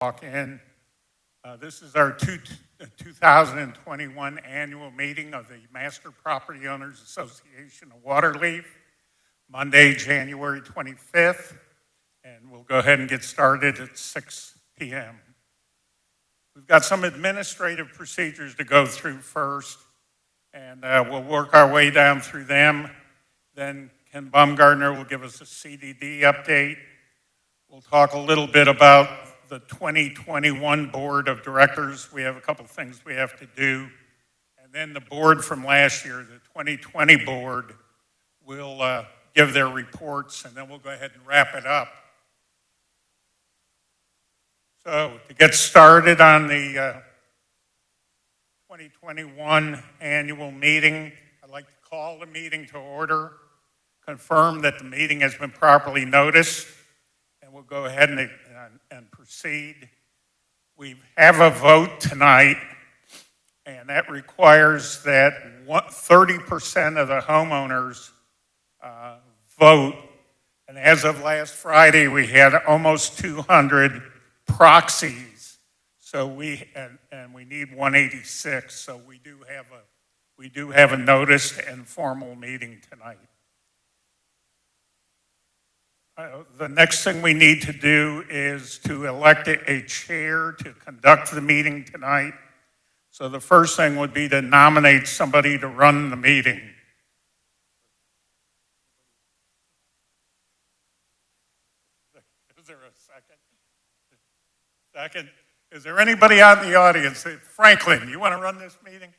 walk in. This is our 2021 annual meeting of the Master Property Owners Association of Waterlefe, Monday, January 25th, and we'll go ahead and get started at 6 p.m. We've got some administrative procedures to go through first, and we'll work our way down through them. Then Ken Baumgartner will give us a CDD update. We'll talk a little bit about the 2021 Board of Directors. We have a couple things we have to do. And then the board from last year, the 2020 board, will give their reports, and then we'll go ahead and wrap it up. So to get started on the 2021 annual meeting, I'd like to call the meeting to order, confirm that the meeting has been properly noticed, and we'll go ahead and proceed. We have a vote tonight, and that requires that 30% of the homeowners vote. And as of last Friday, we had almost 200 proxies. So we need 186. So we do have a noticed and formal meeting tonight. The next thing we need to do is to elect a chair to conduct the meeting tonight. So the first thing would be to nominate somebody to run the meeting. Is there a second? Second. Is there anybody out in the audience? Franklin, you want to run this meeting?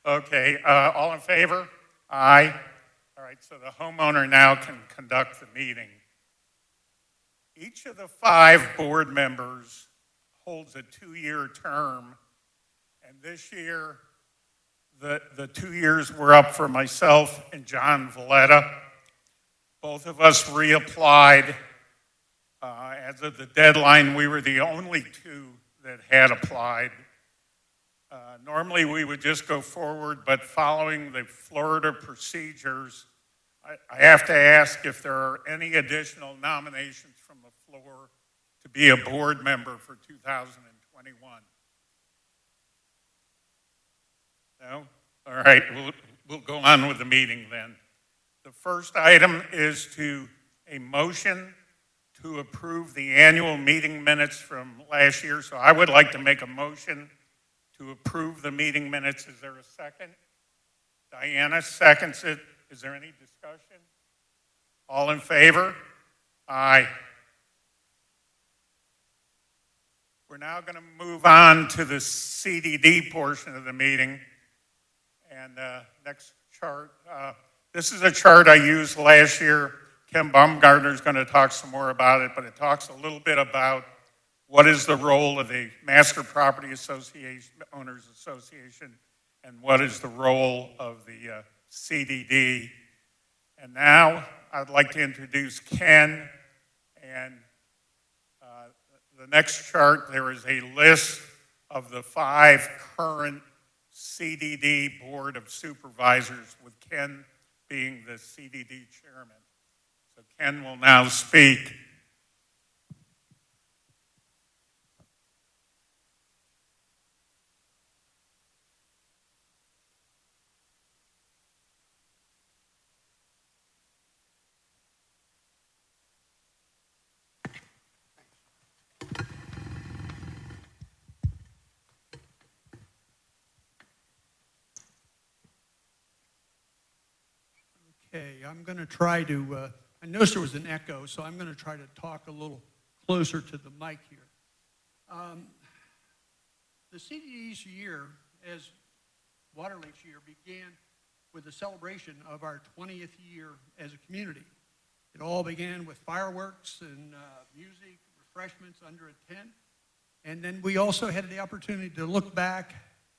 Okay, all in favor? Aye. All right, so the homeowner now can conduct the meeting. Each of the 5 board members holds a 2-year term, and this year the 2 years were up for myself and John Valletta. Both of us reapplied. As of the deadline, we were the only 2 that had applied. Normally we would just go forward, but following the Florida procedures, I have to ask if there are any additional nominations from the floor to be a board member for 2021. No? All right, we'll go on with the meeting then. The first item is a motion to approve the annual meeting minutes from last year. So I would like to make a motion to approve the meeting minutes. Is there a second? Diana seconds it. Is there any discussion? All in favor? Aye. We're now going to move on to the CDD portion of the meeting. And next chart. This is a chart I used last year. Ken Baumgartner is going to talk some more about it, but it talks a little bit about what is the role of the Master Property Association, Owners Association, and what is the role of the CDD. And now I'd like to introduce Ken. And the next chart, there is a list of the 5 current CDD Board of Supervisors, with Ken being the CDD chairman. So Ken will now speak. Okay, I'm going to try to, I noticed there was an echo, so I'm going to try to talk a little closer to the mic here. The CDD's year, as Waterlefe's year, began with the celebration of our 20th year as a community. It all began with fireworks and music, refreshments under a tent. And then we also had the opportunity to look back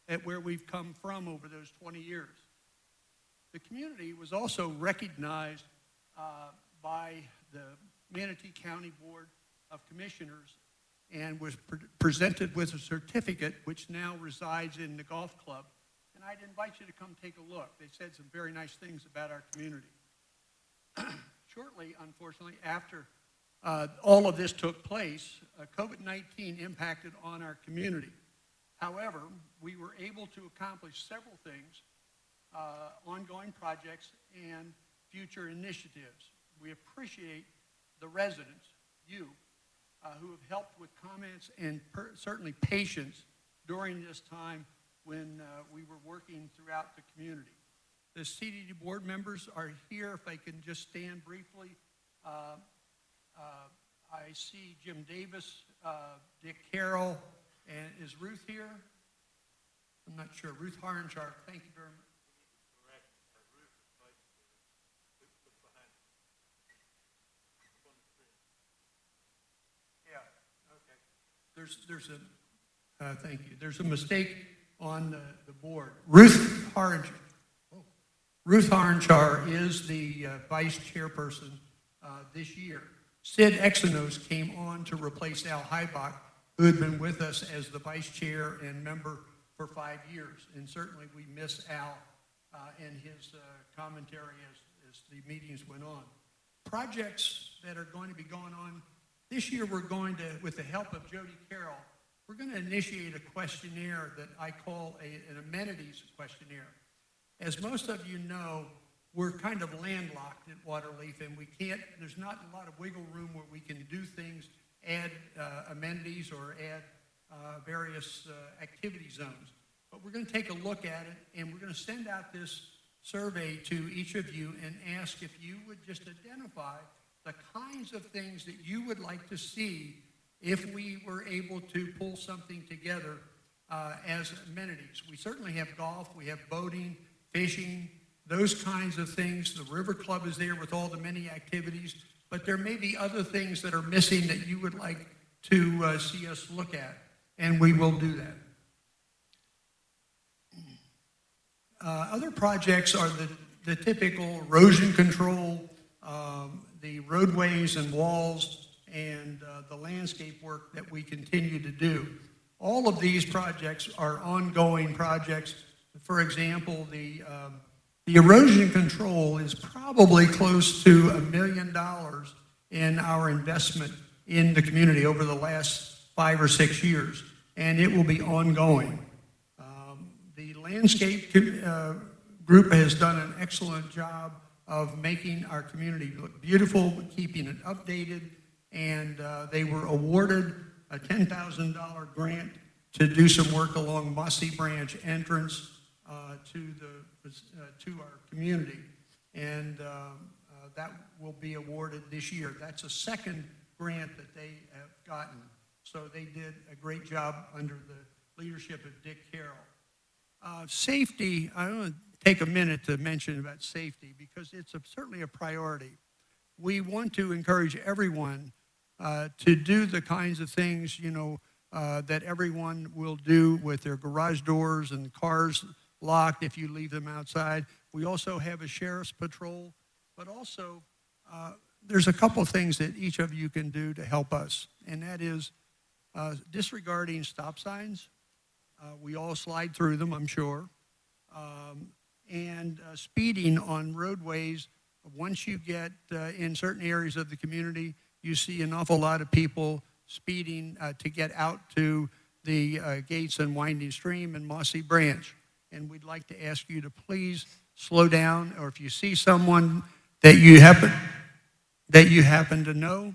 at where we've come from over those 20 years. The community was also recognized by the Manatee County Board of Commissioners and was presented with a certificate which now resides in the golf club. And I'd invite you to come take a look. They said some very nice things about our community. Shortly, unfortunately, after all of this took place, COVID-19 impacted on our community. However, we were able to accomplish several things, ongoing projects and future initiatives. We appreciate the residents, you, who have helped with comments and certainly patience during this time when we were working throughout the community. The CDD board members are here. If I can just stand briefly. I see Jim Davis, Dick Carroll, and is Ruth here? I'm not sure. Ruth Harnchar, thank you very much. There's a, thank you. There's a mistake on the board. Ruth Harnchar is the vice chairperson this year. Sid Exynos came on to replace Al Heibach, who had been with us as the vice chair and member for 5 years. And certainly we miss Al and his commentary as the meetings went on. Projects that are going to be going on this year, we're going to, with the help of Jody Carroll, we're going to initiate a questionnaire that I call an amenities questionnaire. As most of you know, we're kind of landlocked at Waterlefe, and we can't, there's not a lot of wiggle room where we can do things, add amenities or add various activity zones. But we're going to take a look at it, and we're going to send out this survey to each of you and ask if you would just identify the kinds of things that you would like to see if we were able to pull something together as amenities. We certainly have golf, we have boating, fishing, those kinds of things. The River Club is there with all the many activities, but there may be other things that are missing that you would like to see us look at, and we will do that. Other projects are the typical erosion control, the roadways and walls, and the landscape work that we continue to do. All of these projects are ongoing projects. For example, the erosion control is probably close to $1 million in our investment in the community over the last 5 or 6 years, and it will be ongoing. The landscape group has done an excellent job of making our community look beautiful, keeping it updated, and they were awarded a $10,000 grant to do some work along Mossy Branch entrance to our community, and that will be awarded this year. That's a second grant that they have gotten, so they did a great job under the leadership of Dick Carroll. Safety, I want to take a minute to mention about safety because it's certainly a priority. We want to encourage everyone to do the kinds of things, that everyone will do with their garage doors and cars locked if you leave them outside. We also have a sheriff's patrol, but also there's a couple of things that each of you can do to help us, and that is disregarding stop signs. We all slide through them, I'm sure. And speeding on roadways. Once you get in certain areas of the community, you see an awful lot of people speeding to get out to the gates and Winding Stream and Mossy Branch. And we'd like to ask you to please slow down, or if you see someone that you happen to know,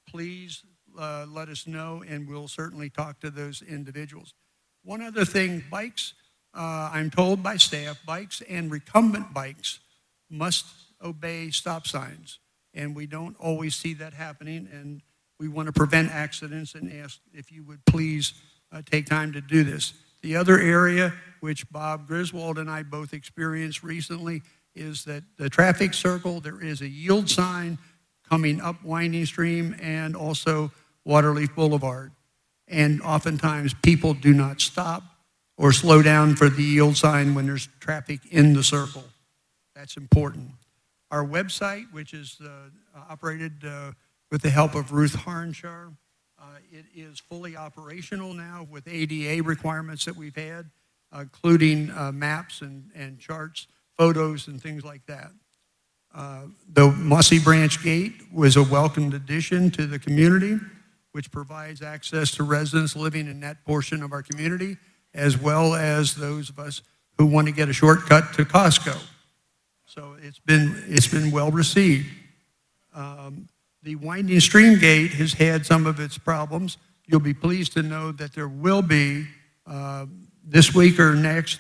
please let us know, and we'll certainly talk to those individuals. One other thing, bikes, I'm told by staff, bikes and recumbent bikes must obey stop signs, and we don't always see that happening, and we want to prevent accidents and ask if you would please take time to do this. The other area, which Bob Griswold and I both experienced recently, is that the traffic circle, there is a yield sign coming up Winding Stream and also Waterlefe Boulevard. And oftentimes people do not stop or slow down for the yield sign when there's traffic in the circle. That's important. Our website, which is operated with the help of Ruth Harnchar, it is fully operational now with ADA requirements that we've had, including maps and charts, photos, and things like that. The Mossy Branch Gate was a welcomed addition to the community, which provides access to residents living in that portion of our community, as well as those of us who want to get a shortcut to Costco. So it's been well received. The Winding Stream Gate has had some of its problems. You'll be pleased to know that there will be, this week or next,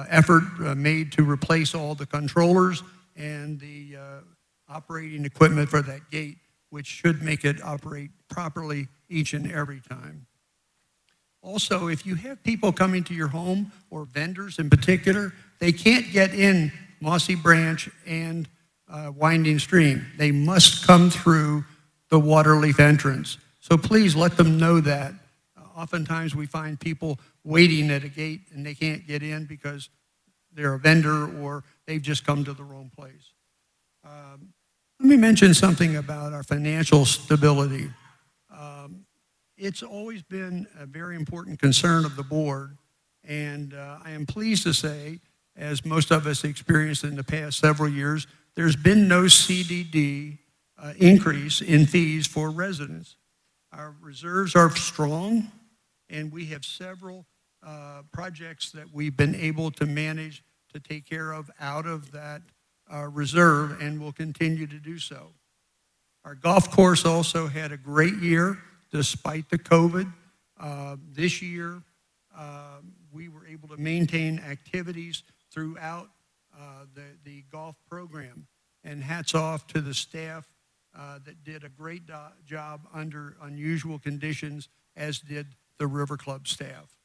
effort made to replace all the controllers and the operating equipment for that gate, which should make it operate properly each and every time. Also, if you have people coming to your home, or vendors in particular, they can't get in Mossy Branch and Winding Stream. They must come through the Waterlefe entrance. So please let them know that. Oftentimes we find people waiting at a gate and they can't get in because they're a vendor or they've just come to the wrong place. Let me mention something about our financial stability. It's always been a very important concern of the board, and I am pleased to say, as most of us experienced in the past several years, there's been no CDD increase in fees for residents. Our reserves are strong, and we have several projects that we've been able to manage to take care of out of that reserve, and will continue to do so. Our golf course also had a great year despite the COVID. This year, we were able to maintain activities throughout the golf program, and hats off to the staff that did a great job under unusual conditions, as did the River Club staff.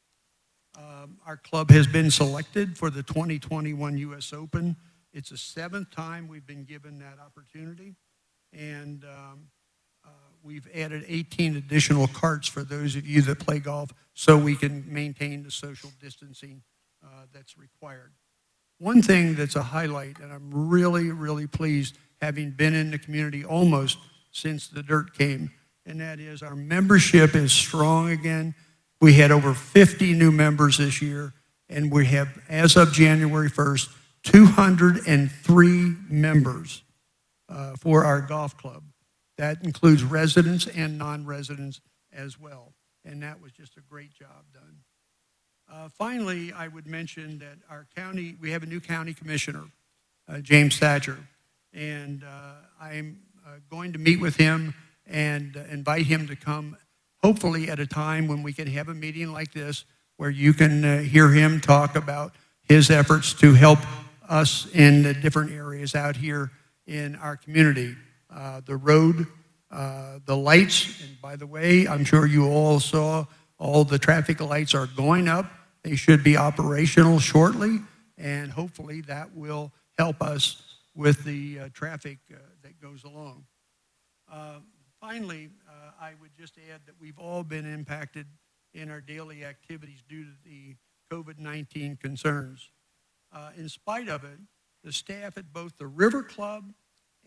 Our club has been selected for the 2021 U.S. Open. It's the 7th time we've been given that opportunity, and we've added 18 additional carts for those of you that play golf, so we can maintain the social distancing that's required. One thing that's a highlight, and I'm really, really pleased, having been in the community almost since the dirt came, and that is our membership is strong again. We had over 50 new members this year, and we have, as of January 1st, 203 members for our golf club. That includes residents and non-residents as well, and that was just a great job done. Finally, I would mention that our county, we have a new county commissioner, James Thatcher, and I'm going to meet with him and invite him to come, hopefully at a time when we can have a meeting like this, where you can hear him talk about his efforts to help us in the different areas out here in our community. The road, the lights, and by the way, I'm sure you all saw all the traffic lights are going up. They should be operational shortly, and hopefully that will help us with the traffic that goes along. Finally, I would just add that we've all been impacted in our daily activities due to the COVID-19 concerns. In spite of it, the staff at both the River Club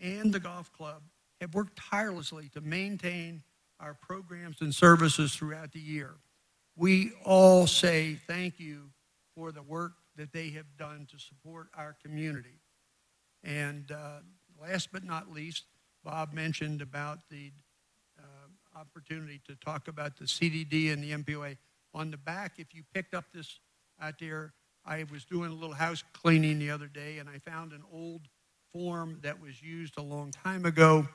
and the golf club have worked tirelessly to maintain our programs and services throughout the year. We all say thank you for the work that they have done to support our community. And last but not least, Bob mentioned about the opportunity to talk about the CDD and the MPOA. On the back, if you picked up this out there, I was doing a little house cleaning the other day, and I found an old form that was used a long time ago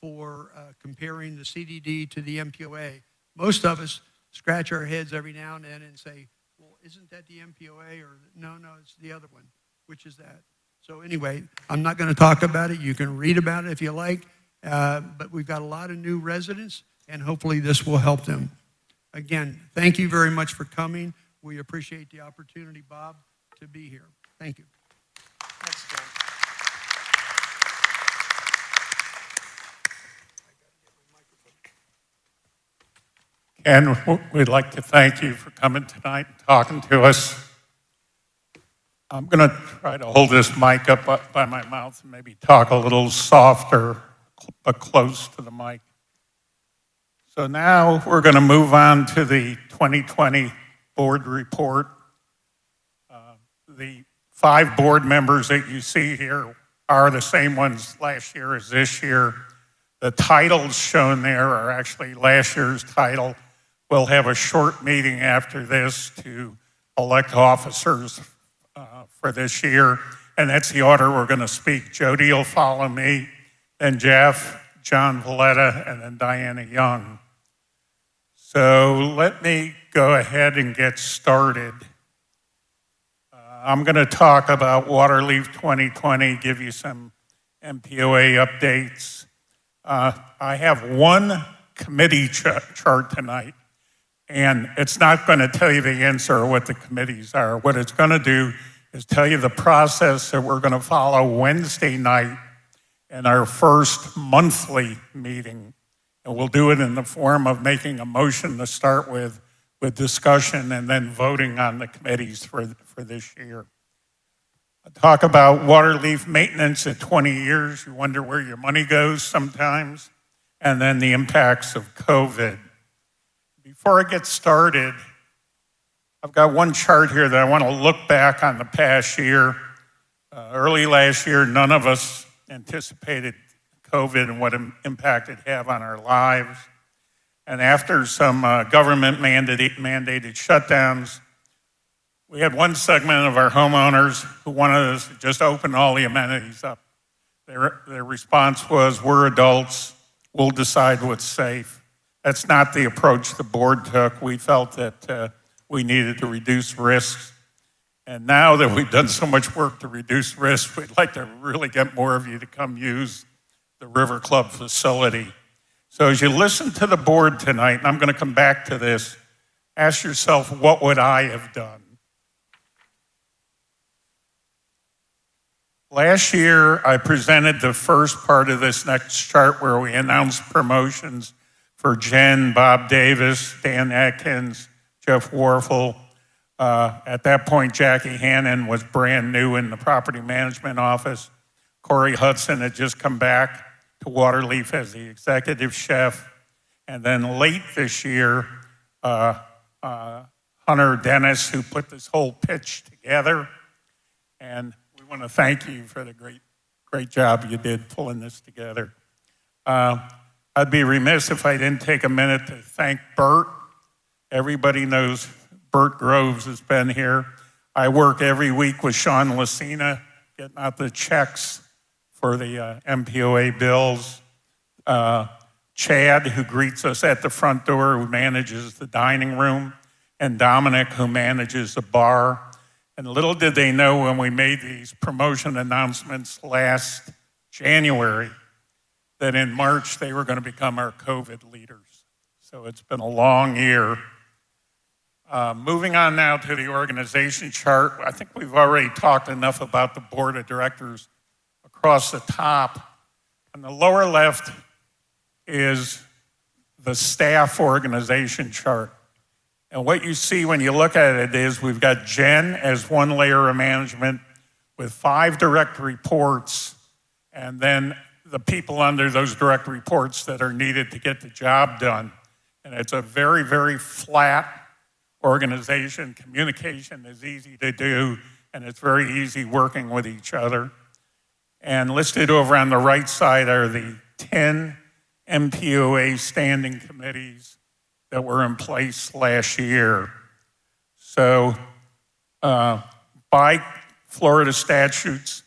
for comparing the CDD to the MPOA. Most of us scratch our heads every now and then and say, well, isn't that the MPOA? Or no, it's the other one. Which is that? So anyway, I'm not going to talk about it. You can read about it if you like. But we've got a lot of new residents, and hopefully this will help them. Again, thank you very much for coming. We appreciate the opportunity, Bob, to be here. Thank you. Thanks, Jim. And we'd like to thank you for coming tonight and talking to us. I'm going to try to hold this mic up by my mouth and maybe talk a little softer, but close to the mic. So now we're going to move on to the 2020 board report. The 5 board members that you see here are the same ones last year as this year. The titles shown there are actually last year's title. We'll have a short meeting after this to elect officers for this year, and that's the order we're going to speak. Jody will follow me, then Jeff, John Valletta, and then Diana Young. So let me go ahead and get started. I'm going to talk about Waterlefe 2020, give you some MPOA updates. I have one committee chart tonight, and it's not going to tell you the answer or what the committees are. What it's going to do is tell you the process that we're going to follow Wednesday night in our first monthly meeting. And we'll do it in the form of making a motion to start with discussion and then voting on the committees for this year. I'll talk about Waterlefe maintenance at 20 years. You wonder where your money goes sometimes. And then the impacts of COVID. Before I get started, I've got one chart here that I want to look back on the past year. Early last year, none of us anticipated COVID and what impact it'd have on our lives. And after some government mandated shutdowns, we had one segment of our homeowners who wanted us to just open all the amenities up. Their response was, we're adults, we'll decide what's safe. That's not the approach the board took. We felt that we needed to reduce risks. And now that we've done so much work to reduce risk, we'd like to really get more of you to come use the River Club facility. So as you listen to the board tonight, and I'm going to come back to this, ask yourself, what would I have done? Last year, I presented the first part of this next chart where we announced promotions for Jen, Bob Davis, Dan Atkins, Jeff Warfel. At that point, Jackie Hannon was brand new in the property management office. Corey Hudson had just come back to Waterlefe as the executive chef. And then late this year, Hunter Dennis, who put this whole pitch together. And we want to thank you for the great job you did pulling this together. I'd be remiss if I didn't take a minute to thank Bert. Everybody knows Bert Groves has been here. I work every week with Sean Lucina, getting out the checks for the MPOA bills. Chad, who greets us at the front door, who manages the dining room, and Dominic, who manages the bar. And little did they know when we made these promotion announcements last January that in March they were going to become our COVID leaders. So it's been a long year. Moving on now to the organization chart. I think we've already talked enough about the board of directors across the top. On the lower left is the staff organization chart. And what you see when you look at it is we've got Jen as one layer of management with 5 direct reports, and then the people under those direct reports that are needed to get the job done. And it's a very, very flat organization. Communication is easy to do, and it's very easy working with each other. And listed over on the right side are the 10 MPOA standing committees that were in place last year. So by Florida statutes,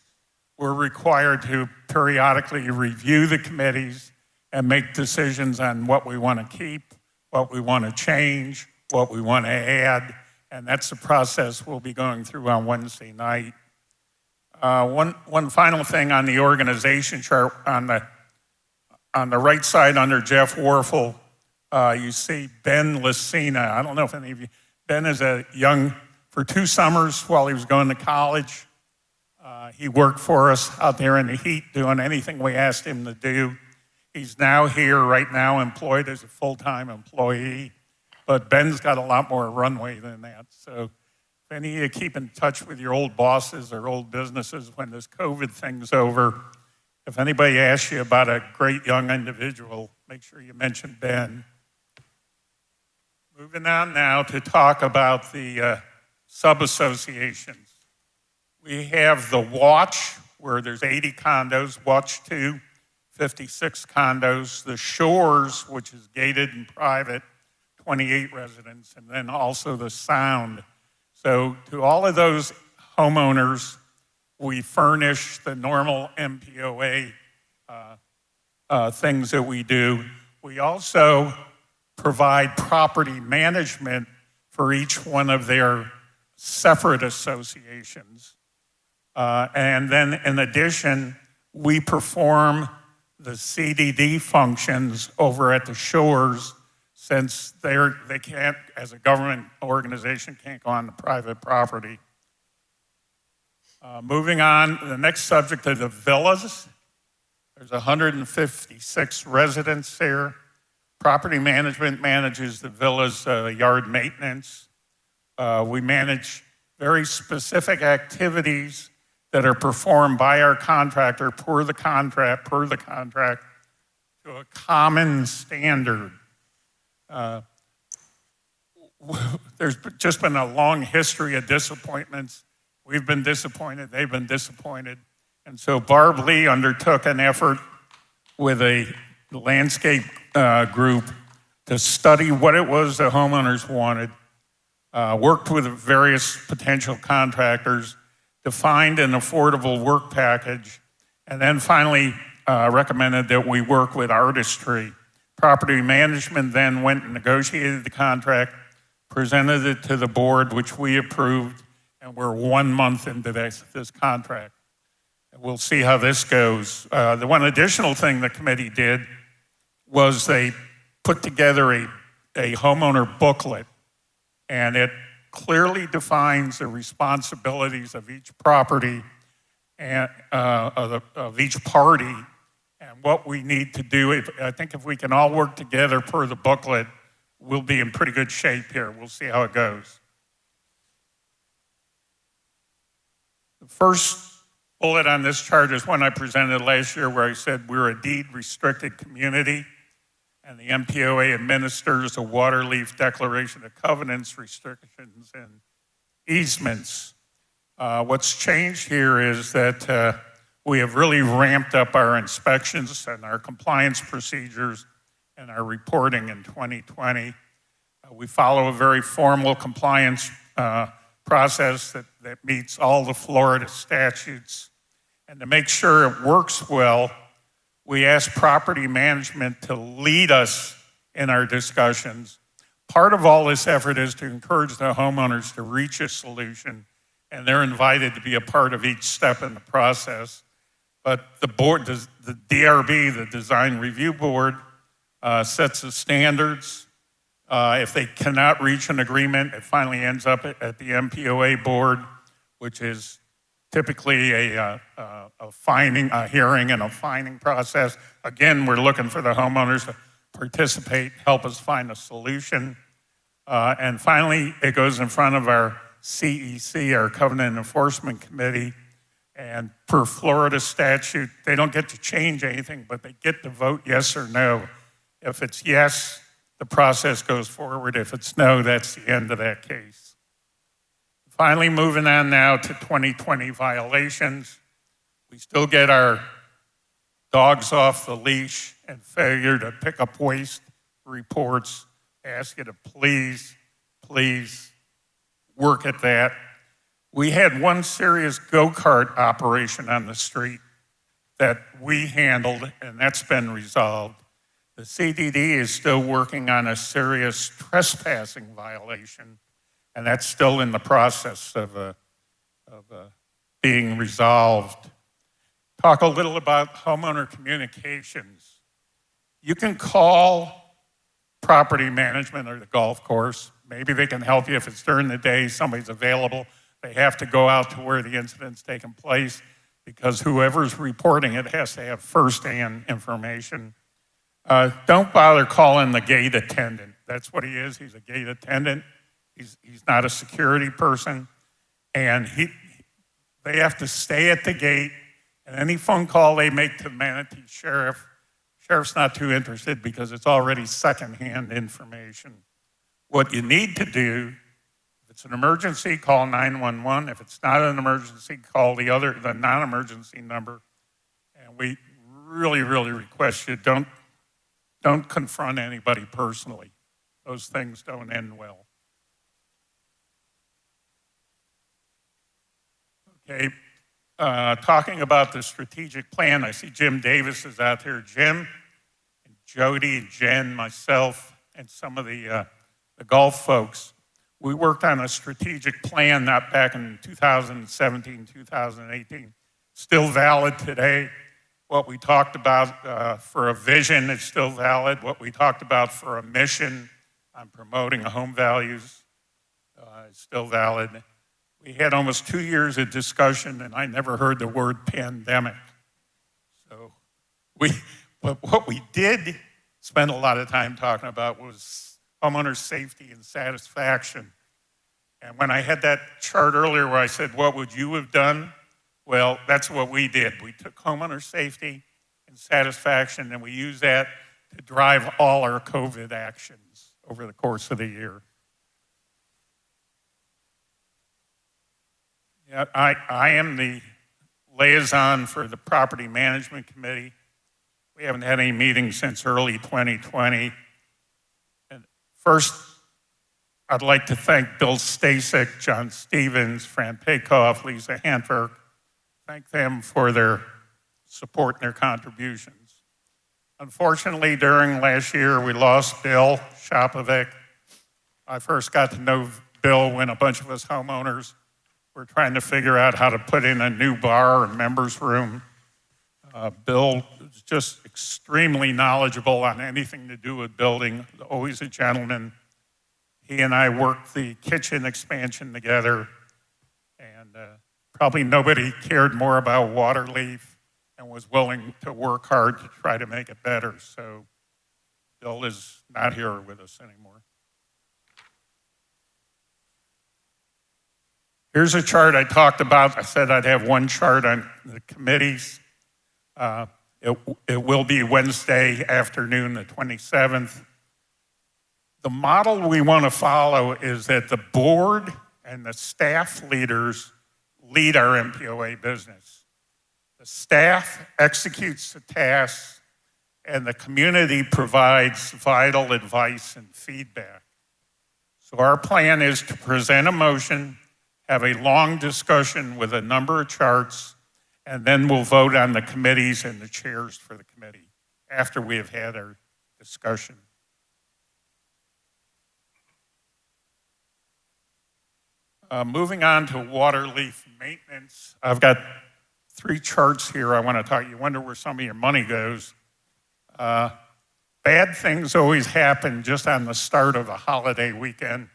we're required to periodically review the committees and make decisions on what we want to keep, what we want to change, what we want to add, and that's the process we'll be going through on Wednesday night. One final thing on the organization chart, on the right side under Jeff Warfel, you see Ben Lucina. I don't know if any of you, Ben is for 2 summers while he was going to college. He worked for us out there in the heat doing anything we asked him to do. He's now here right now employed as a full-time employee, but Ben's got a lot more runway than that. So if any of you keep in touch with your old bosses or old businesses when this COVID thing's over, if anybody asks you about a great young individual, make sure you mention Ben. Moving on now to talk about the sub-associations. We have the Watch, where there's 80 condos, Watch 2, 56 condos, the Shores, which is gated and private, 28 residents, and then also the Sound. So to all of those homeowners, we furnish the normal MPOA things that we do. We also provide property management for each one of their separate associations. And then in addition, we perform the CDD functions over at the Shores, since they can't, as a government organization, can't go on the private property. Moving on, the next subject are the villas. There's 156 residents there. Property management manages the villas' yard maintenance. We manage very specific activities that are performed by our contractor per the contract to a common standard. There's just been a long history of disappointments. We've been disappointed, they've been disappointed. And so Barb Lee undertook an effort with a landscape group to study what it was the homeowners wanted, worked with various potential contractors, defined an affordable work package, and then finally recommended that we work with Artistry. Property management then went and negotiated the contract, presented it to the board, which we approved, and we're 1 month into this contract. We'll see how this goes. The one additional thing the committee did was they put together a homeowner booklet, and it clearly defines the responsibilities of each property and of each party and what we need to do. I think if we can all work together per the booklet, we'll be in pretty good shape here. We'll see how it goes. The first bullet on this chart is one I presented last year where I said we're a deed-restricted community, and the MPOA administers a Waterlefe Declaration of Covenants, Restrictions, and Easements. What's changed here is that we have really ramped up our inspections and our compliance procedures and our reporting in 2020. We follow a very formal compliance process that meets all the Florida statutes. And to make sure it works well, we ask property management to lead us in our discussions. Part of all this effort is to encourage the homeowners to reach a solution, and they're invited to be a part of each step in the process. But the board, the DRB, the Design Review Board, sets the standards. If they cannot reach an agreement, it finally ends up at the MPOA board, which is typically a hearing and a finding process. Again, we're looking for the homeowners to participate, help us find a solution. And finally, it goes in front of our CEC, our Covenant Enforcement Committee. And per Florida statute, they don't get to change anything, but they get to vote yes or no. If it's yes, the process goes forward. If it's no, that's the end of that case. Finally, moving on now to 2020 violations. We still get our dogs off the leash and failure to pick up waste reports. I ask you to please work at that. We had one serious go-kart operation on the street that we handled, and that's been resolved. The CDD is still working on a serious trespassing violation, and that's still in the process of being resolved. Talk a little about homeowner communications. You can call property management or the golf course. Maybe they can help you if it's during the day, somebody's available. They have to go out to where the incident's taken place because whoever's reporting it has to have firsthand information. Don't bother calling the gate attendant. That's what he is. He's a gate attendant. He's not a security person. And they have to stay at the gate. And any phone call they make to the Manatee sheriff's not too interested because it's already secondhand information. What you need to do, if it's an emergency, call 911. If it's not an emergency, call the non-emergency number. And we really, really request you don't confront anybody personally. Those things don't end well. Okay, talking about the strategic plan, I see Jim Davis is out there. Jim, and Jody, and Jen, myself, and some of the golf folks, we worked on a strategic plan not back in 2017, 2018. Still valid today. What we talked about for a vision is still valid. What we talked about for a mission on promoting home values is still valid. We had almost 2 years of discussion, and I never heard the word pandemic. So what we did spend a lot of time talking about was homeowner safety and satisfaction. And when I had that chart earlier where I said, what would you have done? Well, that's what we did. We took homeowner safety and satisfaction, and we used that to drive all our COVID actions over the course of the year. Yeah, I am the liaison for the Property Management Committee. We haven't had any meetings since early 2020. And first, I'd like to thank Bill Stasek, John Stevens, Fran Peikoff, Lisa Hanford. Thank them for their support and their contributions. Unfortunately, during last year, we lost Bill Shopovic. I first got to know Bill when a bunch of us homeowners were trying to figure out how to put in a new bar and members room. Bill is just extremely knowledgeable on anything to do with building, always a gentleman. He and I worked the kitchen expansion together, and probably nobody cared more about Waterlefe and was willing to work hard to try to make it better. So Bill is not here with us anymore. Here's a chart I talked about. I said I'd have one chart on the committees. It will be Wednesday afternoon, the 27th. The model we want to follow is that the board and the staff leaders lead our MPOA business. The staff executes the tasks, and the community provides vital advice and feedback. So our plan is to present a motion, have a long discussion with a number of charts, and then we'll vote on the committees and the chairs for the committee after we have had our discussion. Moving on to Waterlefe maintenance, I've got 3 charts here I want to talk. You wonder where some of your money goes. Bad things always happen just on the start of a holiday weekend.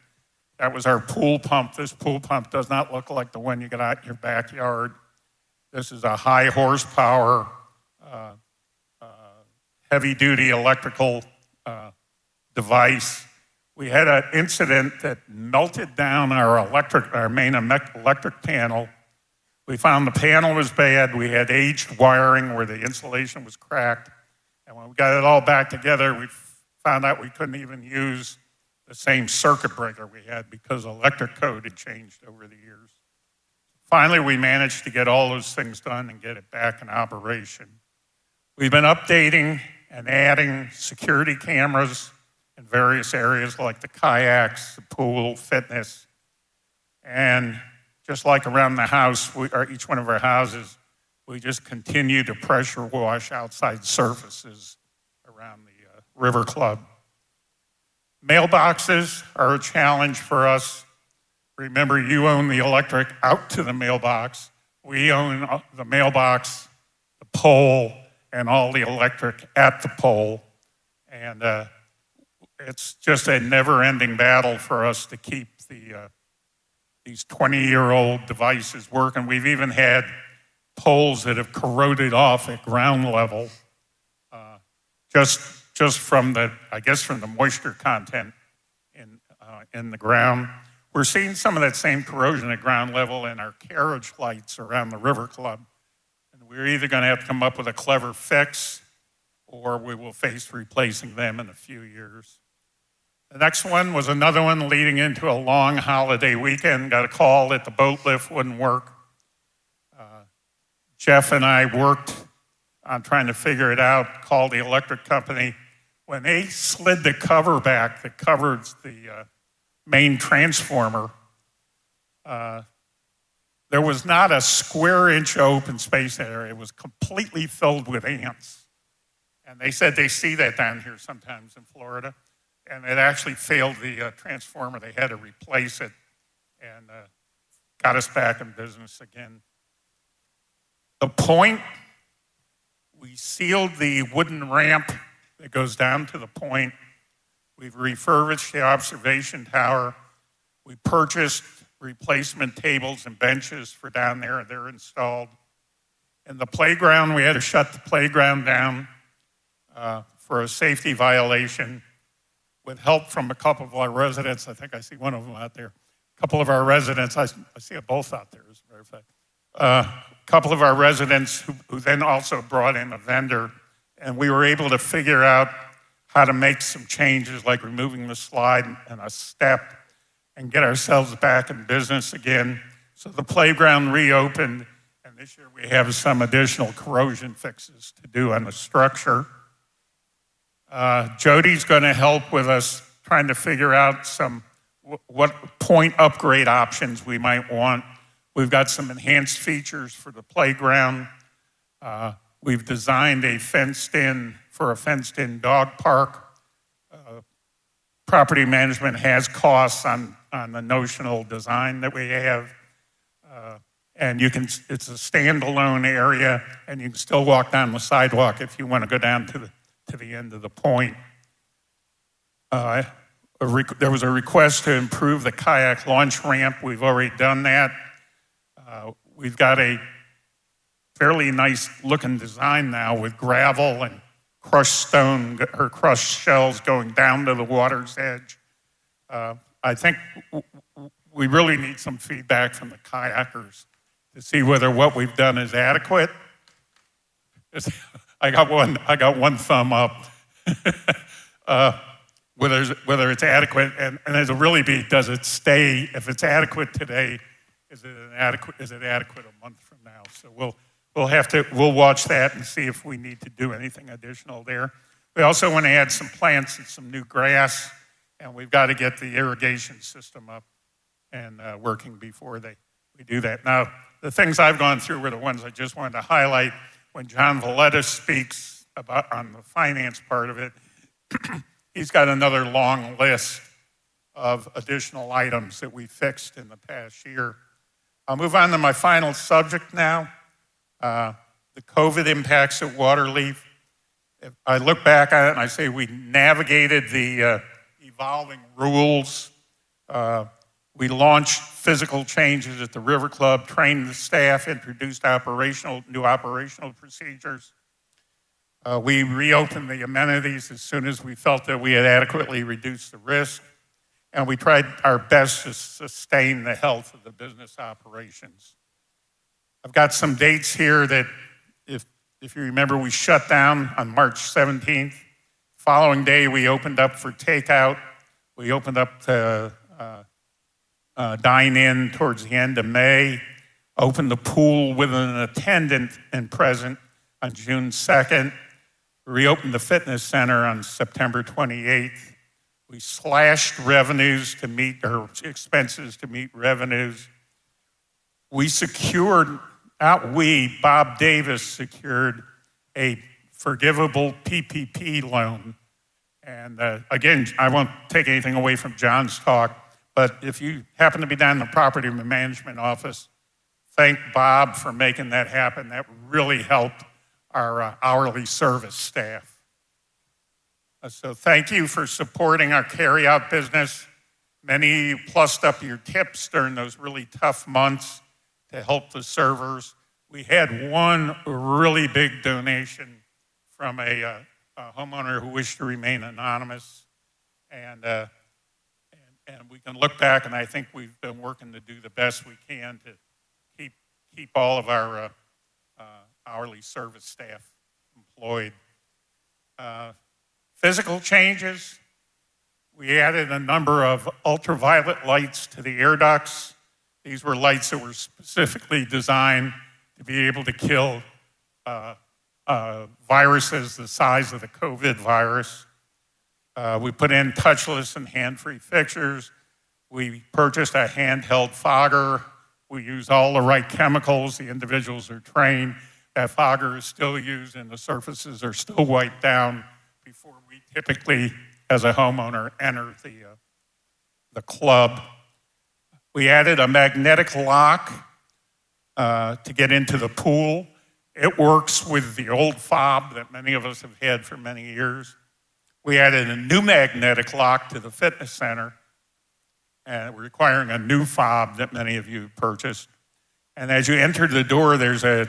That was our pool pump. This pool pump does not look like the one you get out in your backyard. This is a high horsepower, heavy-duty electrical device. We had an incident that melted down our main electric panel. We found the panel was bad. We had aged wiring where the insulation was cracked. And when we got it all back together, we found out we couldn't even use the same circuit breaker we had because electric code had changed over the years. Finally, we managed to get all those things done and get it back in operation. We've been updating and adding security cameras in various areas like the kayaks, the pool, fitness. And just like around the house, each one of our houses, we just continue to pressure wash outside surfaces around the River Club. Mailboxes are a challenge for us. Remember, you own the electric out to the mailbox. We own the mailbox, the pole, and all the electric at the pole. And it's just a never-ending battle for us to keep these 20-year-old devices working. We've even had poles that have corroded off at ground level just from the moisture content in the ground. We're seeing some of that same corrosion at ground level in our carriage lights around the River Club. And we're either going to have to come up with a clever fix or we will face replacing them in a few years. The next one was another one leading into a long holiday weekend. Got a call that the boat lift wouldn't work. Jeff and I worked on trying to figure it out, called the electric company. When they slid the cover back that covers the main transformer, there was not a square inch open space area. It was completely filled with ants. And they said they see that down here sometimes in Florida. And it actually failed the transformer. They had to replace it and got us back in business again. The point, we sealed the wooden ramp that goes down to the point. We've refurbished the observation tower. We purchased replacement tables and benches for down there. They're installed. In the playground, we had to shut the playground down for a safety violation with help from a couple of our residents. I think I see one of them out there. A couple of our residents, I see them both out there, as a matter of fact. A couple of our residents who then also brought in a vendor, and we were able to figure out how to make some changes like removing the slide and a step and get ourselves back in business again. So the playground reopened, and this year we have some additional corrosion fixes to do on the structure. Jody's going to help with us trying to figure out what point upgrade options we might want. We've got some enhanced features for the playground. We've designed a fenced-in dog park. Property management has costs on the notional design that we have. And it's a standalone area, and you can still walk down the sidewalk if you want to go down to the end of the point. There was a request to improve the kayak launch ramp. We've already done that. We've got a fairly nice looking design now with gravel and crushed stone or crushed shells going down to the water's edge. I think we really need some feedback from the kayakers to see whether what we've done is adequate. I got one thumb up. Whether it's adequate, and it'll really be, does it stay? If it's adequate today, is it adequate a month from now? So we'll watch that and see if we need to do anything additional there. We also want to add some plants and some new grass, and we've got to get the irrigation system up and working before we do that. Now, the things I've gone through were the ones I just wanted to highlight. When John Valletta speaks on the finance part of it, he's got another long list of additional items that we fixed in the past year. I'll move on to my final subject now, the COVID impacts at Waterlefe. If I look back at it and I say we navigated the evolving rules. We launched physical changes at the River Club, trained the staff, introduced new operational procedures. We reopened the amenities as soon as we felt that we had adequately reduced the risk. And we tried our best to sustain the health of the business operations. I've got some dates here that, if you remember, we shut down on March 17th. Following day, we opened up for takeout. We opened up to dine-in towards the end of May. Opened the pool with an attendant and present on June 2nd. Reopened the fitness center on September 28th. We slashed revenues to meet, or expenses to meet revenues. Bob Davis secured a forgivable PPP loan. And again, I won't take anything away from John's talk, but if you happen to be down in the property management office, thank Bob for making that happen. That really helped our hourly service staff. So thank you for supporting our carryout business. Many plussed up your tips during those really tough months to help the servers. We had one really big donation from a homeowner who wished to remain anonymous. And we can look back, and I think we've been working to do the best we can to keep all of our hourly service staff employed. Physical changes, We added a number of ultraviolet lights to the air ducts. These were lights that were specifically designed to be able to kill viruses the size of the COVID virus. We put in touchless and hand-free fixtures. We purchased a handheld fogger. We use all the right chemicals. The individuals are trained. That fogger is still used and the surfaces are still wiped down before we typically, as a homeowner, enter the club. We added a magnetic lock to get into the pool. It works with the old fob that many of us have had for many years. We added a new magnetic lock to the fitness center, requiring a new fob that many of you purchased. And as you enter the door, there's a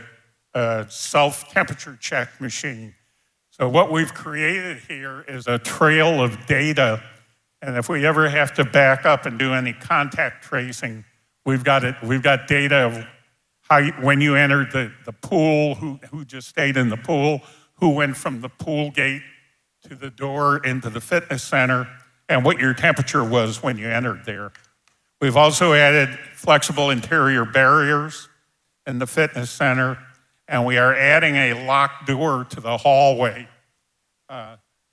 self-temperature check machine. So what we've created here is a trail of data, and if we ever have to back up and do any contact tracing, we've got data of when you entered the pool, who just stayed in the pool, who went from the pool gate to the door into the fitness center, and what your temperature was when you entered there. We've also added flexible interior barriers in the fitness center, and we are adding a locked door to the hallway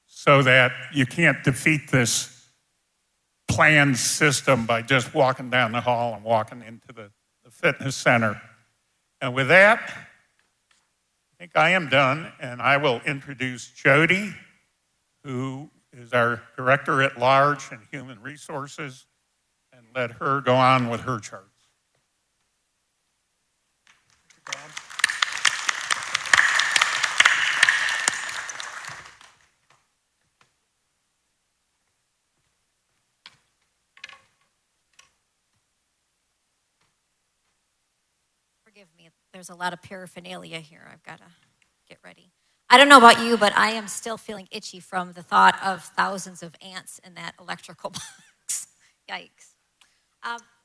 so that you can't defeat this planned system by just walking down the hall and walking into the fitness center. And with that, I think I am done, and I will introduce Jody, who is our Director at Large in Human Resources, and let her go on with her charts. Forgive me, there's a lot of paraphernalia here. I've got to get ready. I don't know about you, but I am still feeling itchy from the thought of thousands of ants in that electrical box. Yikes.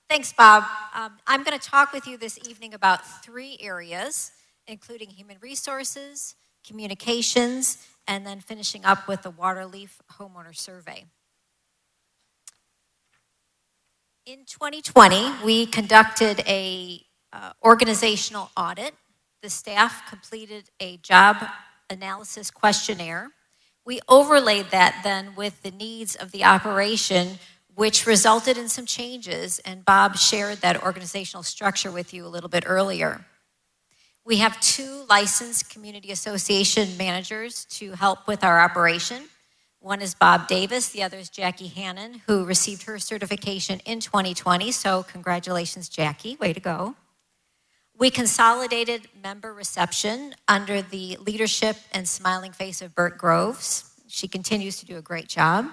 Thanks, Bob. I'm going to talk with you this evening about 3 areas, including human resources, communications, and then finishing up with the Waterlefe homeowner survey. In 2020, we conducted a organizational audit. The staff completed a job analysis questionnaire. We overlaid that then with the needs of the operation, which resulted in some changes, and Bob shared that organizational structure with you a little bit earlier. We have 2 licensed community association managers to help with our operation. One is Bob Davis, the other is Jackie Hannon, who received her certification in 2020, so congratulations, Jackie, way to go. We consolidated member reception under the leadership and smiling face of Bert Groves. She continues to do a great job.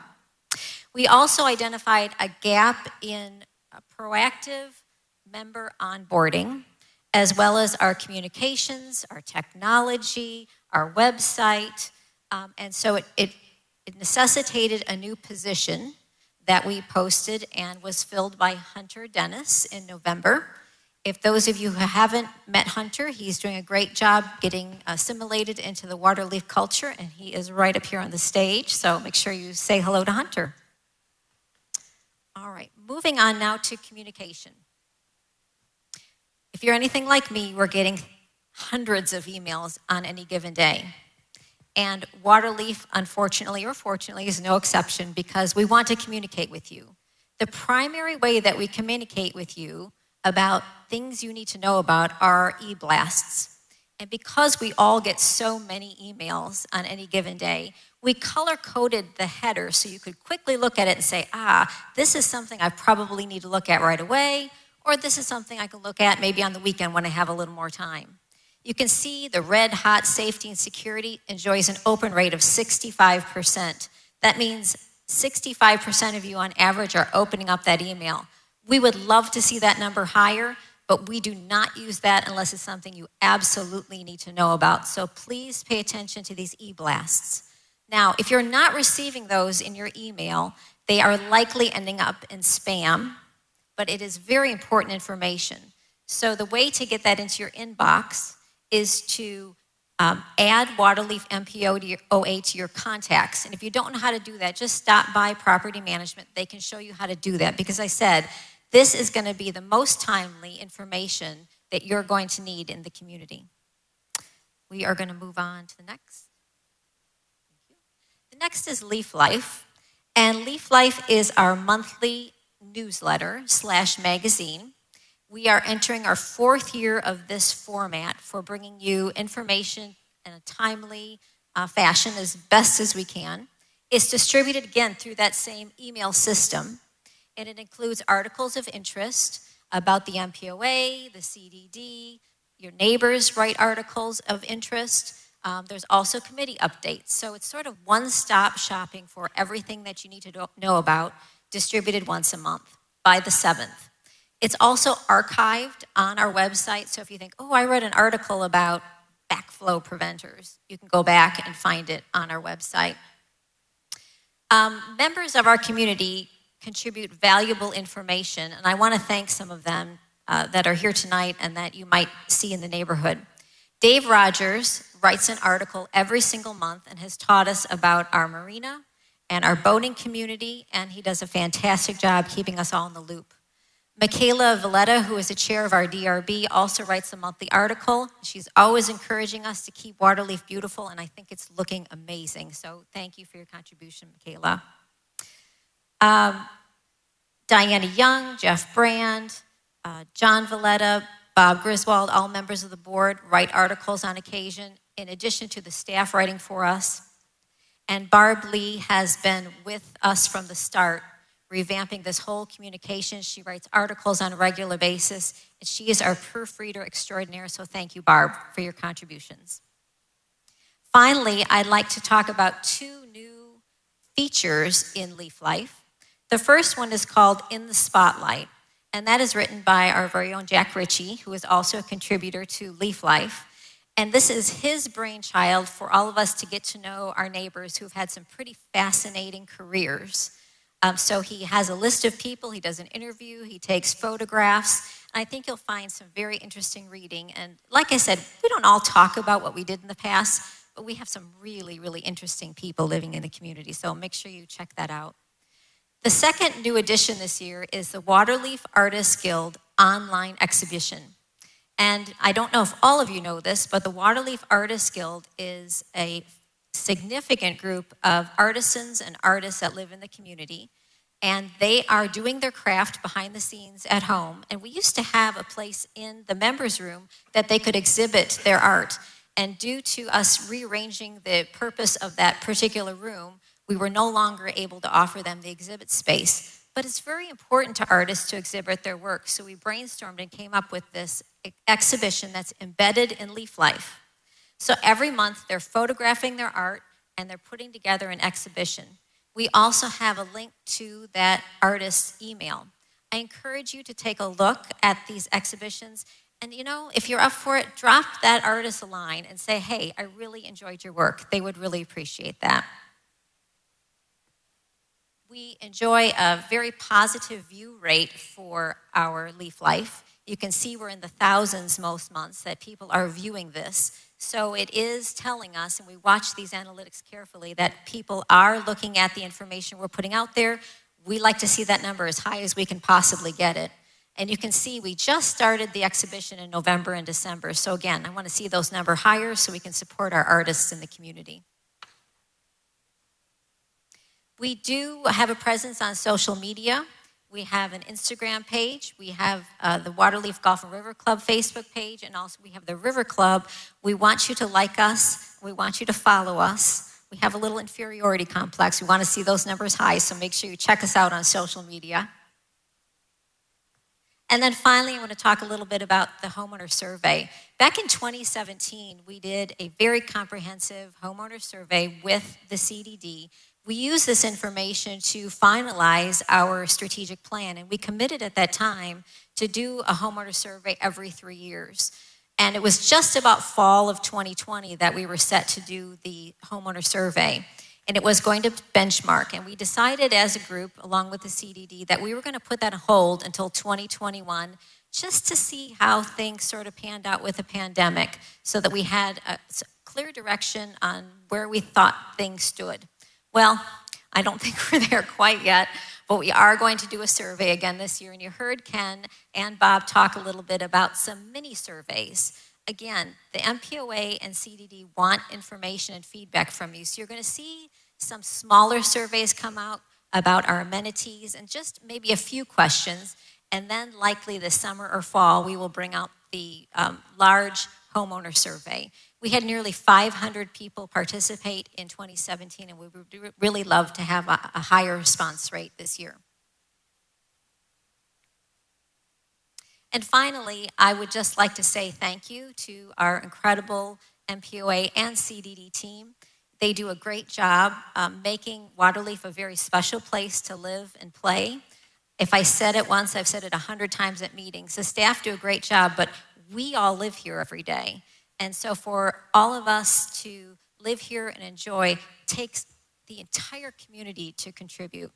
We also identified a gap in proactive member onboarding, as well as our communications, our technology, our website. And so it necessitated a new position that we posted and was filled by Hunter Dennis in November. If those of you who haven't met Hunter, he's doing a great job getting assimilated into the Waterlefe culture, and he is right up here on the stage, so make sure you say hello to Hunter. All right, moving on now to communication. If you're anything like me, we're getting hundreds of emails on any given day. And Waterlefe, unfortunately or fortunately, is no exception because we want to communicate with you. The primary way that we communicate with you about things you need to know about are e-blasts. And because we all get so many emails on any given day, we color-coded the header so you could quickly look at it and say, this is something I probably need to look at right away, or this is something I can look at maybe on the weekend when I have a little more time. You can see the red hot safety and security enjoys an open rate of 65%. That means 65% of you on average are opening up that email. We would love to see that number higher, but we do not use that unless it's something you absolutely need to know about. So please pay attention to these e-blasts. Now, if you're not receiving those in your email, they are likely ending up in spam, but it is very important information. So the way to get that into your inbox is to Add Waterlefe MPOA to your contacts. And if you don't know how to do that, just stop by property management. They can show you how to do that. Because I said, this is going to be the most timely information that you're going to need in the community. We are going to move on to the next. Thank you. The next is Leaf Life. And Leaf Life is our monthly newsletter / magazine. We are entering our 4th year of this format for bringing you information in a timely fashion as best as we can. It's distributed again through that same email system, and it includes articles of interest about the MPOA, the CDD. Your neighbors write articles of interest. There's also committee updates. So it's sort of one-stop shopping for everything that you need to know about, distributed once a month by the 7th. It's also archived on our website, so if you think, oh, I read an article about backflow preventers, you can go back and find it on our website. Members of our community contribute valuable information, and I want to thank some of them that are here tonight and that you might see in the neighborhood. Dave Rogers writes an article every single month and has taught us about our marina and our boating community, and he does a fantastic job keeping us all in the loop. Michaela Valletta, who is the chair of our DRB, also writes a monthly article. She's always encouraging us to keep Waterlefe beautiful, and I think it's looking amazing. So thank you for your contribution, Michaela. Diana Young, Jeff Brand, John Valletta, Bob Griswold, all members of the board, write articles on occasion, in addition to the staff writing for us. And Barb Lee has been with us from the start, revamping this whole communication. She writes articles on a regular basis, and she is our proofreader extraordinaire, so thank you, Barb, for your contributions. Finally, I'd like to talk about 2 new features in Leaf Life. The first one is called In the Spotlight, and that is written by our very own Jack Ritchie, who is also a contributor to Leaf Life. And this is his brainchild for all of us to get to know our neighbors who've had some pretty fascinating careers. So he has a list of people, he does an interview, he takes photographs, and I think you'll find some very interesting reading. And like I said, we don't all talk about what we did in the past, but we have some really, really interesting people living in the community, so make sure you check that out. The second new addition this year is the Waterlefe Artists Guild online exhibition. And I don't know if all of you know this, but the Waterlefe Artists Guild is a significant group of artisans and artists that live in the community, and they are doing their craft behind the scenes at home. And we used to have a place in the members' room that they could exhibit their art. And due to us rearranging the purpose of that particular room, we were no longer able to offer them the exhibit space. But it's very important to artists to exhibit their work, so we brainstormed and came up with this exhibition that's embedded in Leaf Life. So every month they're photographing their art and they're putting together an exhibition. We also have a link to that artist's email. I encourage you to take a look at these exhibitions, and if you're up for it, drop that artist a line and say, hey, I really enjoyed your work. They would really appreciate that. We enjoy a very positive view rate for our Leaf Life. You can see we're in the thousands most months that people are viewing this. So it is telling us, and we watch these analytics carefully, that people are looking at the information we're putting out there. We like to see that number as high as we can possibly get it. And you can see we just started the exhibition in November and December. So again, I want to see those numbers higher so we can support our artists in the community. We do have a presence on social media. We have an Instagram page. We have the Waterlefe Golf and River Club Facebook page, and also we have the River Club. We want you to like us. We want you to follow us. We have a little inferiority complex. We want to see those numbers high, so make sure you check us out on social media. And then finally, I want to talk a little bit about the homeowner survey. Back in 2017, we did a very comprehensive homeowner survey with the CDD. We used this information to finalize our strategic plan, and we committed at that time to do a homeowner survey every 3 years. And it was just about fall of 2020 that we were set to do the homeowner survey. And it was going to benchmark. And we decided as a group, along with the CDD, that we were going to put that on hold until 2021 just to see how things sort of panned out with the pandemic so that we had a clear direction on where we thought things stood. Well, I don't think we're there quite yet, but we are going to do a survey again this year, and you heard Ken and Bob talk a little bit about some mini surveys. Again, the MPOA and CDD want information and feedback from you, so you're going to see some smaller surveys come out about our amenities and just maybe a few questions, and then likely this summer or fall, we will bring out the large homeowner survey. We had nearly 500 people participate in 2017, and we would really love to have a higher response rate this year. And finally, I would just like to say thank you to our incredible MPOA and CDD team. They do a great job making Waterlefe a very special place to live and play. If I said it once, I've said it 100 times at meetings. The staff do a great job, but we all live here every day. And so for all of us to live here and enjoy takes the entire community to contribute.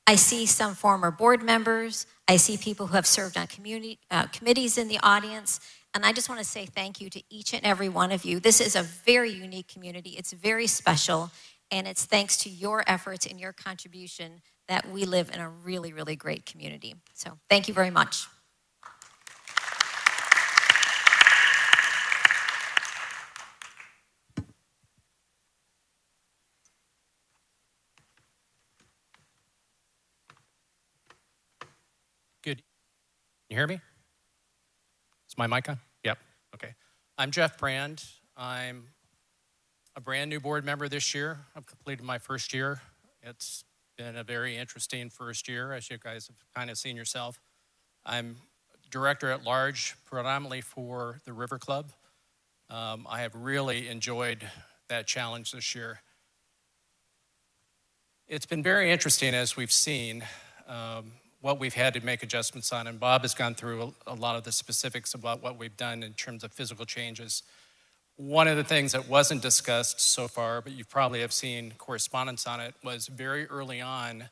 I see some former board members. I see people who have served on community committees in the audience. And I just want to say thank you to each and every one of you. This is a very unique community. It's very special. And it's thanks to your efforts and your contribution that we live in a really, really great community. So thank you very much. Good. Can you hear me? Is my mic on? Yep. Okay. I'm Jeff Brand. I'm a brand new board member this year. I've completed my first year. It's been a very interesting first year, as you guys have kind of seen yourself. I'm director at large, predominantly for the River Club. I have really enjoyed that challenge this year. It's been very interesting as we've seen what we've had to make adjustments on, and Bob has gone through a lot of the specifics about what we've done in terms of physical changes. One of the things that wasn't discussed so far, but you probably have seen correspondence on it, was very early on,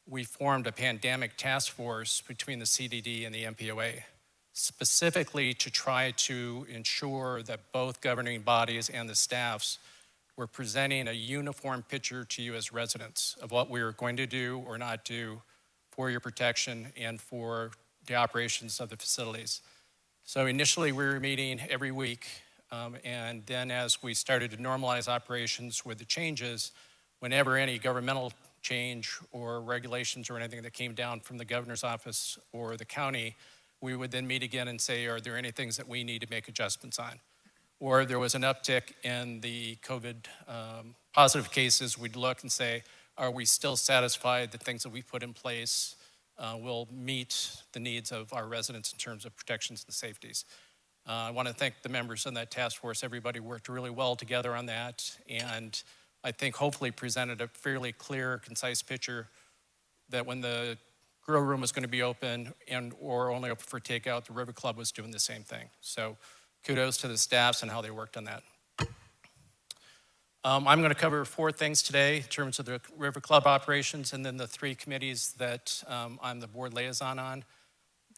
we formed a pandemic task force between the CDD and the MPOA, specifically to try to ensure that both governing bodies and the staffs were presenting a uniform picture to you as residents of what we were going to do or not do for your protection and for the operations of the facilities. So initially we were meeting every week, and then as we started to normalize operations with the changes, whenever any governmental change or regulations or anything that came down from the governor's office or the county, we would then meet again and say, are there any things that we need to make adjustments on? Or there was an uptick in the COVID positive cases, we'd look and say, are we still satisfied that things that we put in place will meet the needs of our residents in terms of protections and safeties? I want to thank the members on that task force. Everybody worked really well together on that, and I think hopefully presented a fairly clear, concise picture that when the grill room was going to be open and or only open for takeout, the River Club was doing the same thing. So kudos to the staffs and how they worked on that. I'm going to cover 4 things today in terms of the River Club operations and then the 3 committees that I'm the board liaison on.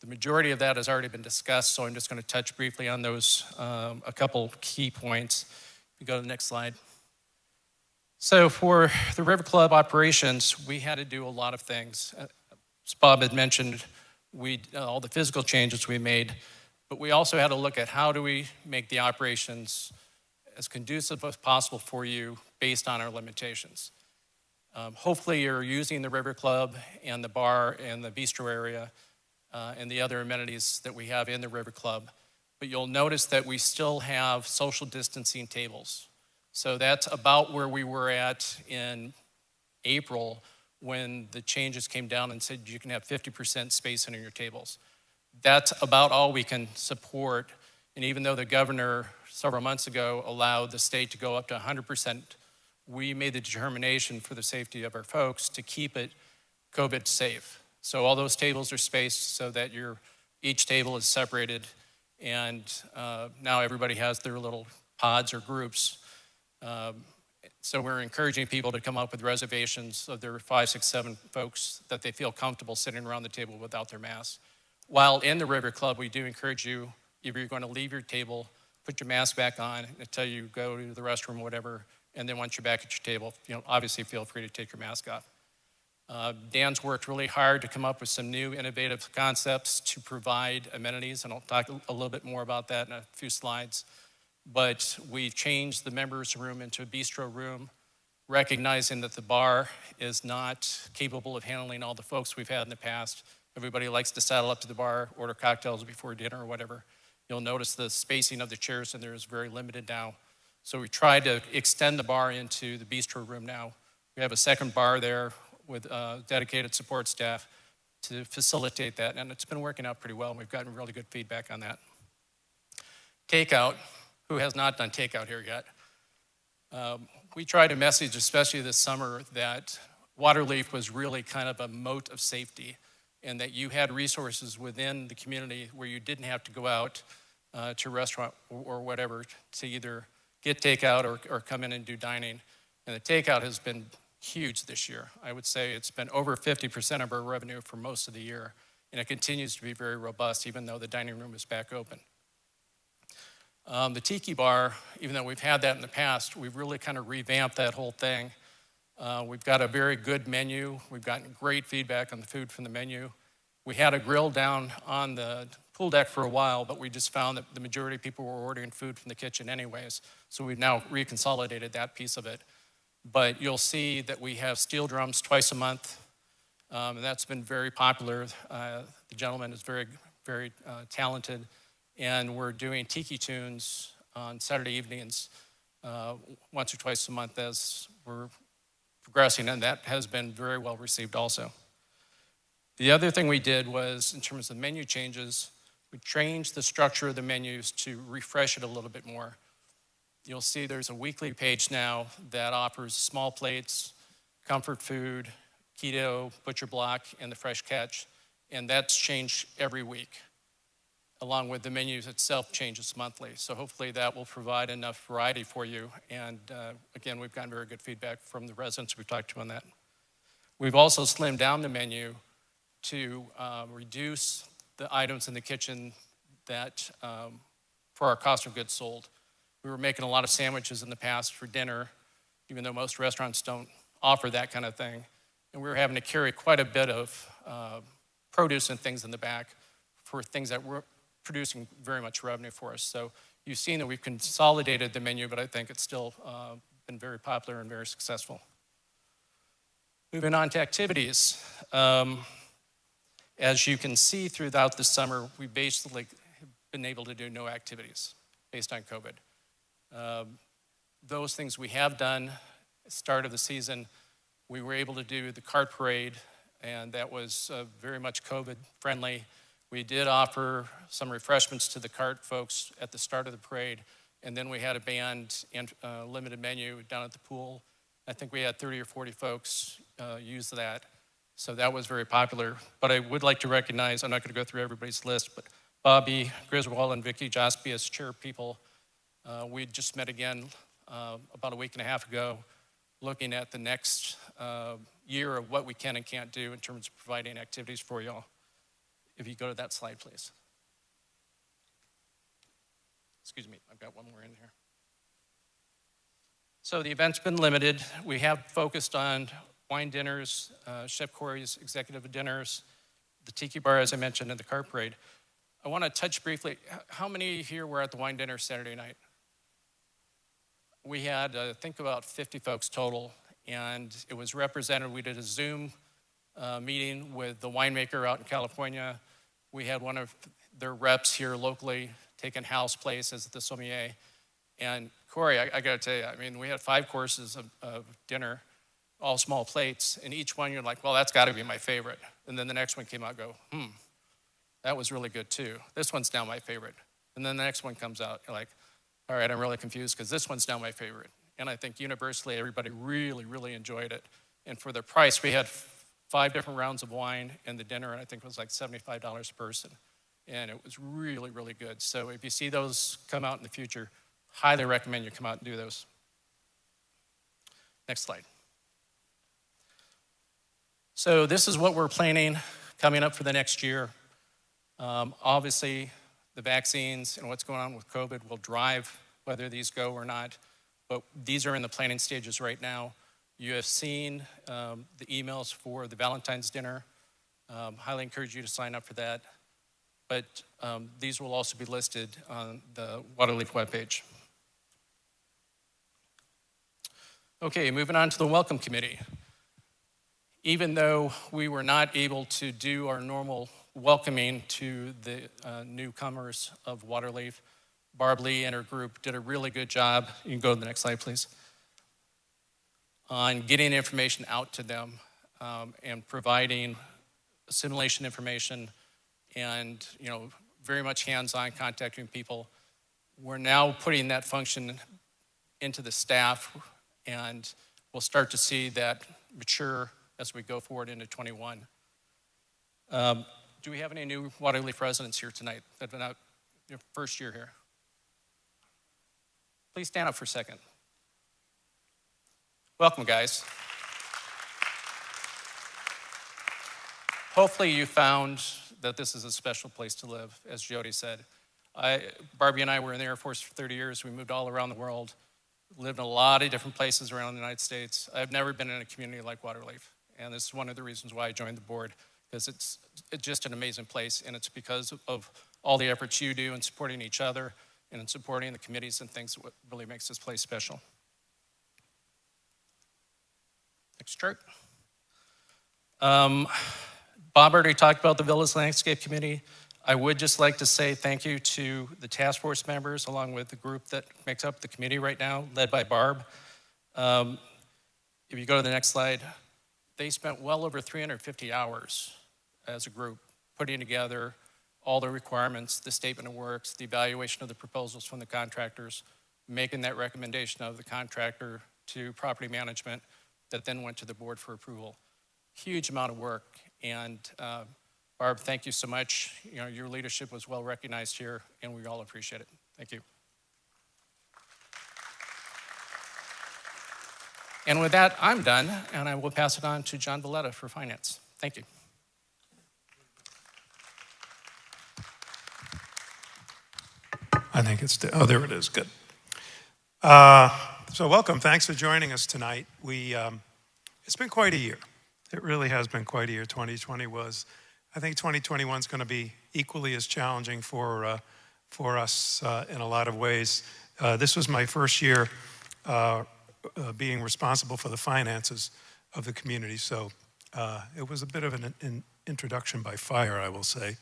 The majority of that has already been discussed, so I'm just going to touch briefly on those, a couple key points. If you go to the next slide. So for the River Club operations, we had to do a lot of things. As Bob had mentioned, all the physical changes we made, but we also had to look at how do we make the operations as conducive as possible for you based on our limitations. Hopefully you're using the River Club and the bar and the bistro area and the other amenities that we have in the River Club, but you'll notice that we still have social distancing tables. So that's about where we were at in April when the changes came down and said you can have 50% spacing in your tables. That's about all we can support, and even though the governor several months ago allowed the state to go up to 100%, we made the determination for the safety of our folks to keep it COVID safe. So all those tables are spaced so that each table is separated, and now everybody has their little pods or groups. So we're encouraging people to come up with reservations of their 5, 6, 7 folks that they feel comfortable sitting around the table without their masks. While in the River Club, we do encourage you, if you're going to leave your table, put your mask back on until you go to the restroom or whatever, and then once you're back at your table, obviously feel free to take your mask off. Dan's worked really hard to come up with some new innovative concepts to provide amenities, and I'll talk a little bit more about that in a few slides. But we've changed the members' room into a bistro room, recognizing that the bar is not capable of handling all the folks we've had in the past. Everybody likes to saddle up to the bar, order cocktails before dinner or whatever. You'll notice the spacing of the chairs in there is very limited now. So we tried to extend the bar into the bistro room now. We have a second bar there with dedicated support staff to facilitate that, and it's been working out pretty well, and we've gotten really good feedback on that. Takeout, who has not done takeout here yet? We tried to message, especially this summer, that Waterlefe was really kind of a moat of safety, and that you had resources within the community where you didn't have to go out to a restaurant or whatever to either get takeout or come in and do dining. And the takeout has been huge this year. I would say it's been over 50% of our revenue for most of the year, and it continues to be very robust even though the dining room is back open. The Tiki Bar, even though we've had that in the past, we've really kind of revamped that whole thing. We've got a very good menu. We've gotten great feedback on the food from the menu. We had a grill down on the pool deck for a while, but we just found that the majority of people were ordering food from the kitchen anyways, so we've now reconsolidated that piece of it. But you'll see that we have steel drums twice a month, and that's been very popular. The gentleman is very, very talented, and we're doing tiki tunes on Saturday evenings once or twice a month as we're progressing, and that has been very well received also. The other thing we did was, in terms of menu changes, we changed the structure of the menus to refresh it a little bit more. You'll see there's a weekly page now that offers small plates, comfort food, keto, butcher block, and the fresh catch, and that's changed every week, along with the menu itself changes monthly. So hopefully that will provide enough variety for you. And again, we've gotten very good feedback from the residents we've talked to on that. We've also slimmed down the menu to reduce the items in the kitchen that for our cost of goods sold. We were making a lot of sandwiches in the past for dinner, even though most restaurants don't offer that kind of thing. And we were having to carry quite a bit of produce and things in the back for things that were producing very much revenue for us. So you've seen that we've consolidated the menu, but I think it's still been very popular and very successful. Moving on to activities. As you can see throughout the summer, we basically have been able to do no activities based on COVID. Those things we have done at the start of the season, we were able to do the cart parade, and that was very much COVID friendly. We did offer some refreshments to the cart folks at the start of the parade, and then we had a band and limited menu down at the pool. I think we had 30 or 40 folks use that, so that was very popular. But I would like to recognize, I'm not going to go through everybody's list, but Bobby Griswold and Vicky Josby as chair people. We just met again about a week and a half ago, looking at the next year of what we can and can't do in terms of providing activities for y'all. If you go to that slide, please. Excuse me, I've got one more in here. So the event's been limited. We have focused on wine dinners, Chef Corey's executive dinners, the Tiki Bar, as I mentioned, and the car parade. I want to touch briefly, how many here were at the wine dinner Saturday night? We had, I think, about 50 folks total, and it was represented. We did a Zoom meeting with the winemaker out in California. We had one of their reps here locally taking house place as the sommelier. And Corey, I got to tell you, I mean, we had 5 courses of dinner, all small plates, and each one you're like, well, that's got to be my favorite. And then the next one came out, go, that was really good too. This one's now my favorite. And then the next one comes out, you're like, all right, I'm really confused because this one's now my favorite. And I think universally everybody really, really enjoyed it. And for the price, we had 5 different rounds of wine and the dinner, and I think it was like $75 a person. And it was really, really good. So if you see those come out in the future, highly recommend you come out and do those. Next slide. So this is what we're planning coming up for the next year. Obviously, the vaccines and what's going on with COVID will drive whether these go or not, but these are in the planning stages right now. You have seen the emails for the Valentine's dinner. Highly encourage you to sign up for that. But these will also be listed on the Waterlefe webpage. Okay, moving on to the Welcome Committee. Even though we were not able to do our normal welcoming to the newcomers of Waterlefe, Barb Lee and her group did a really good job. You can go to the next slide, please. On getting information out to them and providing assimilation information and, very much hands-on contacting people. We're now putting that function into the staff, and we'll start to see that mature as we go forward into 21. Do we have any new Waterlefe residents here tonight that have been out your first year here? Please stand up for a second. Welcome, guys. Hopefully you found that this is a special place to live, as Jody said. Barbie and I were in the Air Force for 30 years. We moved all around the world, lived in a lot of different places around the United States. I've never been in a community like Waterlefe, and this is one of the reasons why I joined the board, because it's just an amazing place, and it's because of all the efforts you do in supporting each other and in supporting the committees and things that really makes this place special. Next chart. Bob already talked about the Village Landscape Committee. I would just like to say thank you to the task force members, along with the group that makes up the committee right now, led by Barb. If you go to the next slide, they spent well over 350 hours as a group putting together all the requirements, the statement of works, the evaluation of the proposals from the contractors, making that recommendation of the contractor to property management that then went to the board for approval. Huge amount of work. And Barb, thank you so much. Your leadership was well recognized here, and we all appreciate it. Thank you. And with that, I'm done, and I will pass it on to John Valletta for finance. Thank you. I think it's, there it is, good. So welcome, thanks for joining us tonight. It's been quite a year. It really has been quite a year. 2020 was, I think 2021 is going to be equally as challenging for us in a lot of ways. This was my first year being responsible for the finances of the community, so it was a bit of an introduction by fire, I will say.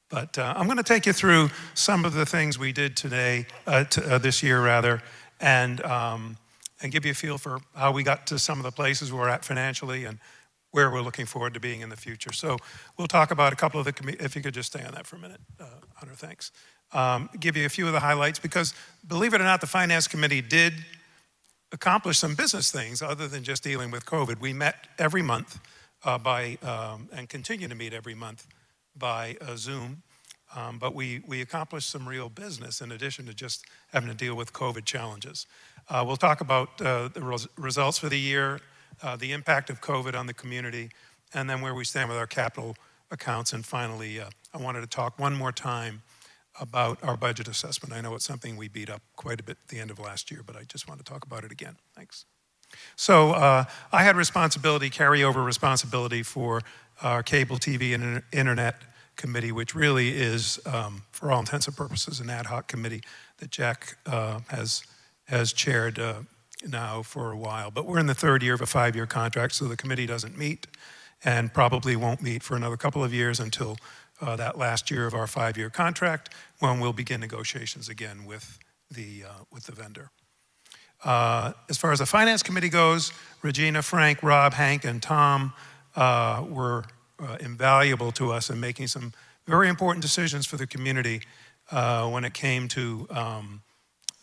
But I'm going to take you through some of the things we did today, this year rather, and give you a feel for how we got to some of the places we're at financially and where we're looking forward to being in the future. So we'll talk about a couple of the, if you could just stay on that for a minute, Hunter, thanks. Give you a few of the highlights, because believe it or not, the Finance Committee did accomplish some business things other than just dealing with COVID. We met every month and continue to meet every month by Zoom, but we accomplished some real business in addition to just having to deal with COVID challenges. We'll talk about the results for the year, the impact of COVID on the community, and then where we stand with our capital accounts. And finally, I wanted to talk one more time about our budget assessment. I know it's something we beat up quite a bit at the end of last year, but I just want to talk about it again. Thanks. So I had carryover responsibility for our cable TV and internet committee, which really is, for all intents and purposes, an ad hoc committee that Jack has chaired now for a while. But we're in the third year of a 5-year contract, so the committee doesn't meet and probably won't meet for another couple of years until that last year of our 5-year contract, when we'll begin negotiations again with the vendor. As far as the Finance Committee goes, Regina, Frank, Rob, Hank, and Tom were invaluable to us in making some very important decisions for the community when it came to,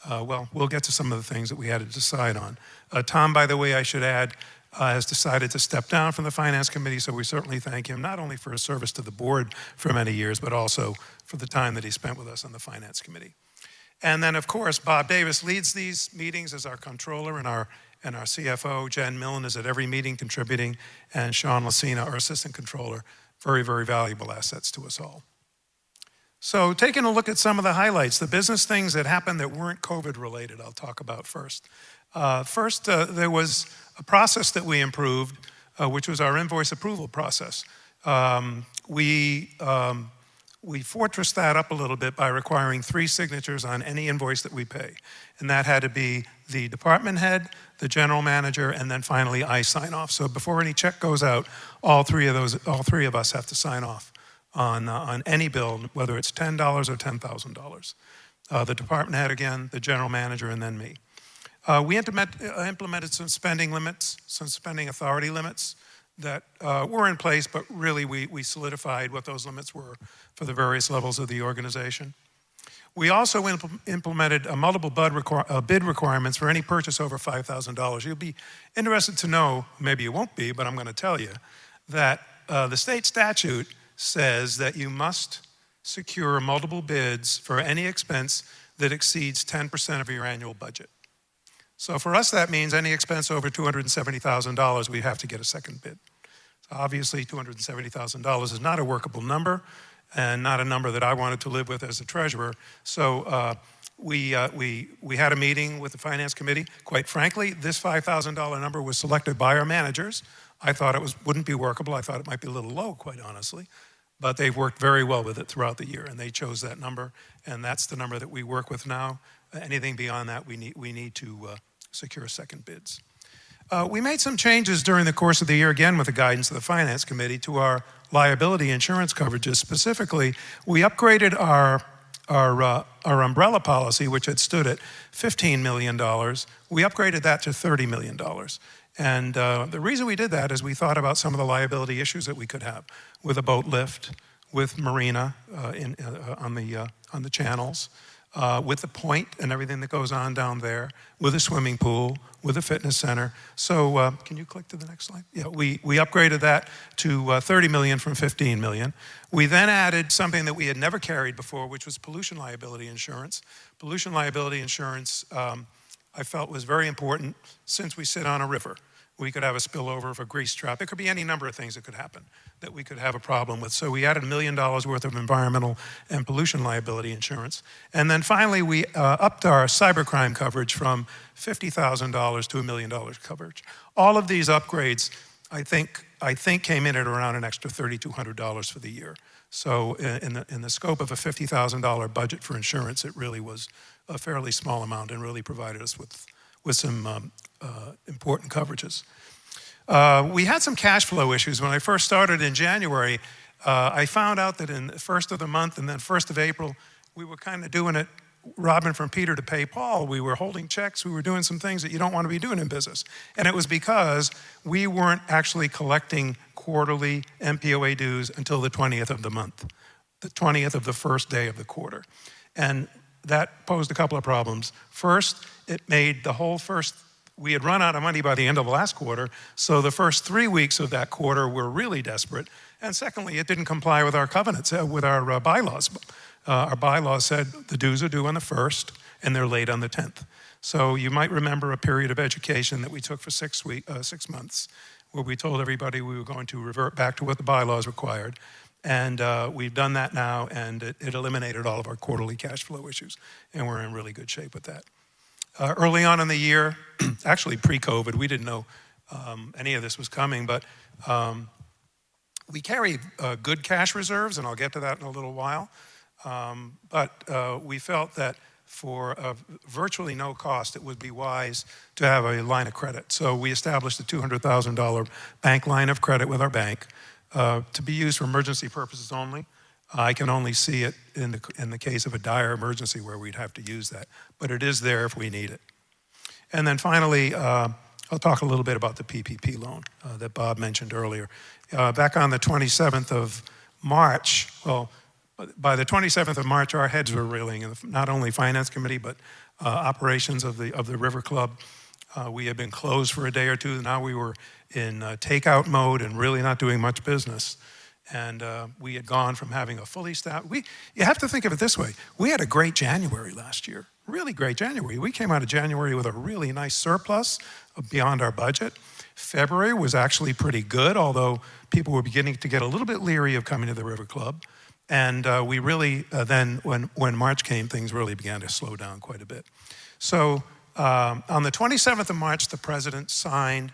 well, we'll get to some of the things that we had to decide on. Tom, by the way, I should add, has decided to step down from the Finance Committee, so we certainly thank him, not only for his service to the board for many years, but also for the time that he spent with us on the Finance Committee. And then, of course, Bob Davis leads these meetings as our controller and our CFO. Jen Millen is at every meeting contributing, and Sean Lucina, our assistant controller, very, very valuable assets to us all. So taking a look at some of the highlights, the business things that happened that weren't COVID related, I'll talk about first. There was a process that we improved, which was our invoice approval process. We fortressed that up a little bit by requiring 3 signatures on any invoice that we pay. And that had to be the department head, the general manager, and then finally I sign off. So before any check goes out, all three of us have to sign off on any bill, whether it's $10 or $10,000. The department head again, the general manager, and then me. We implemented some spending limits, some spending authority limits that were in place, but really we solidified what those limits were for the various levels of the organization. We also implemented a multiple bid requirements for any purchase over $5,000. You'll be interested to know, maybe you won't be, but I'm going to tell you, that the state statute says that you must secure multiple bids for any expense that exceeds 10% of your annual budget. So for us, that means any expense over $270,000, we have to get a second bid. So obviously, $270,000 is not a workable number and not a number that I wanted to live with as a treasurer. So we had a meeting with the finance committee. Quite frankly, this $5,000 number was selected by our managers. I thought it wouldn't be workable. I thought it might be a little low, quite honestly. But they've worked very well with it throughout the year, and they chose that number, and that's the number that we work with now. Anything beyond that, we need to secure second bids. We made some changes during the course of the year, again with the guidance of the Finance Committee, to our liability insurance coverages. Specifically, we upgraded our umbrella policy, which had stood at $15 million. We upgraded that to $30 million. And the reason we did that is we thought about some of the liability issues that we could have with a boat lift, with marina on the channels, with the point and everything that goes on down there, with a swimming pool, with a fitness center. So can you click to the next slide? Yeah, we upgraded that to $30 million from $15 million. We then added something that we had never carried before, which was pollution liability insurance. Pollution liability insurance I felt was very important since we sit on a river. We could have a spillover of a grease trap. It could be any number of things that could happen that we could have a problem with. So we added $1 million worth of environmental and pollution liability insurance. And then finally, we upped our cybercrime coverage from $50,000 to $1 million coverage. All of these upgrades, I think came in at around an extra $3,200 for the year. So in the scope of a $50,000 budget for insurance, it really was a fairly small amount and really provided us with some important coverages. We had some cash flow issues. When I first started in January, I found out that in the first of the month and then 1st of April, we were kind of doing it, robbing from Peter to pay Paul. We were holding checks. We were doing some things that you don't want to be doing in business. And it was because we weren't actually collecting quarterly MPOA dues until the 20th of the month, the 20th of the first day of the quarter. And that posed a couple of problems. First, it made the whole we had run out of money by the end of the last quarter, so the first 3 weeks of that quarter were really desperate. And secondly, it didn't comply with our covenants, with our bylaws. Our bylaws said the dues are due on the 1st and they're late on the 10th. So you might remember a period of education that we took for 6 months, where we told everybody we were going to revert back to what the bylaws required. And we've done that now, and it eliminated all of our quarterly cash flow issues, and we're in really good shape with that. Early on in the year, actually pre-COVID, we didn't know any of this was coming, but we carry good cash reserves, and I'll get to that in a little while. But we felt that for virtually no cost, it would be wise to have a line of credit. So we established a $200,000 bank line of credit with our bank to be used for emergency purposes only. I can only see it in the case of a dire emergency where we'd have to use that, but it is there if we need it. And then finally, I'll talk a little bit about the PPP loan that Bob mentioned earlier. Back on the 27th of March, well, by the 27th of March, our heads were reeling, and not only Finance Committee, but operations of the River Club. We had been closed for a day or two. Now we were in takeout mode and really not doing much business. And we had gone from having a fully staffed, you have to think of it this way. We had a great January last year, really great January. We came out of January with a really nice surplus beyond our budget. February was actually pretty good, although people were beginning to get a little bit leery of coming to the River Club. And we really, then when March came, things really began to slow down quite a bit. So on the 27th of March, the president signed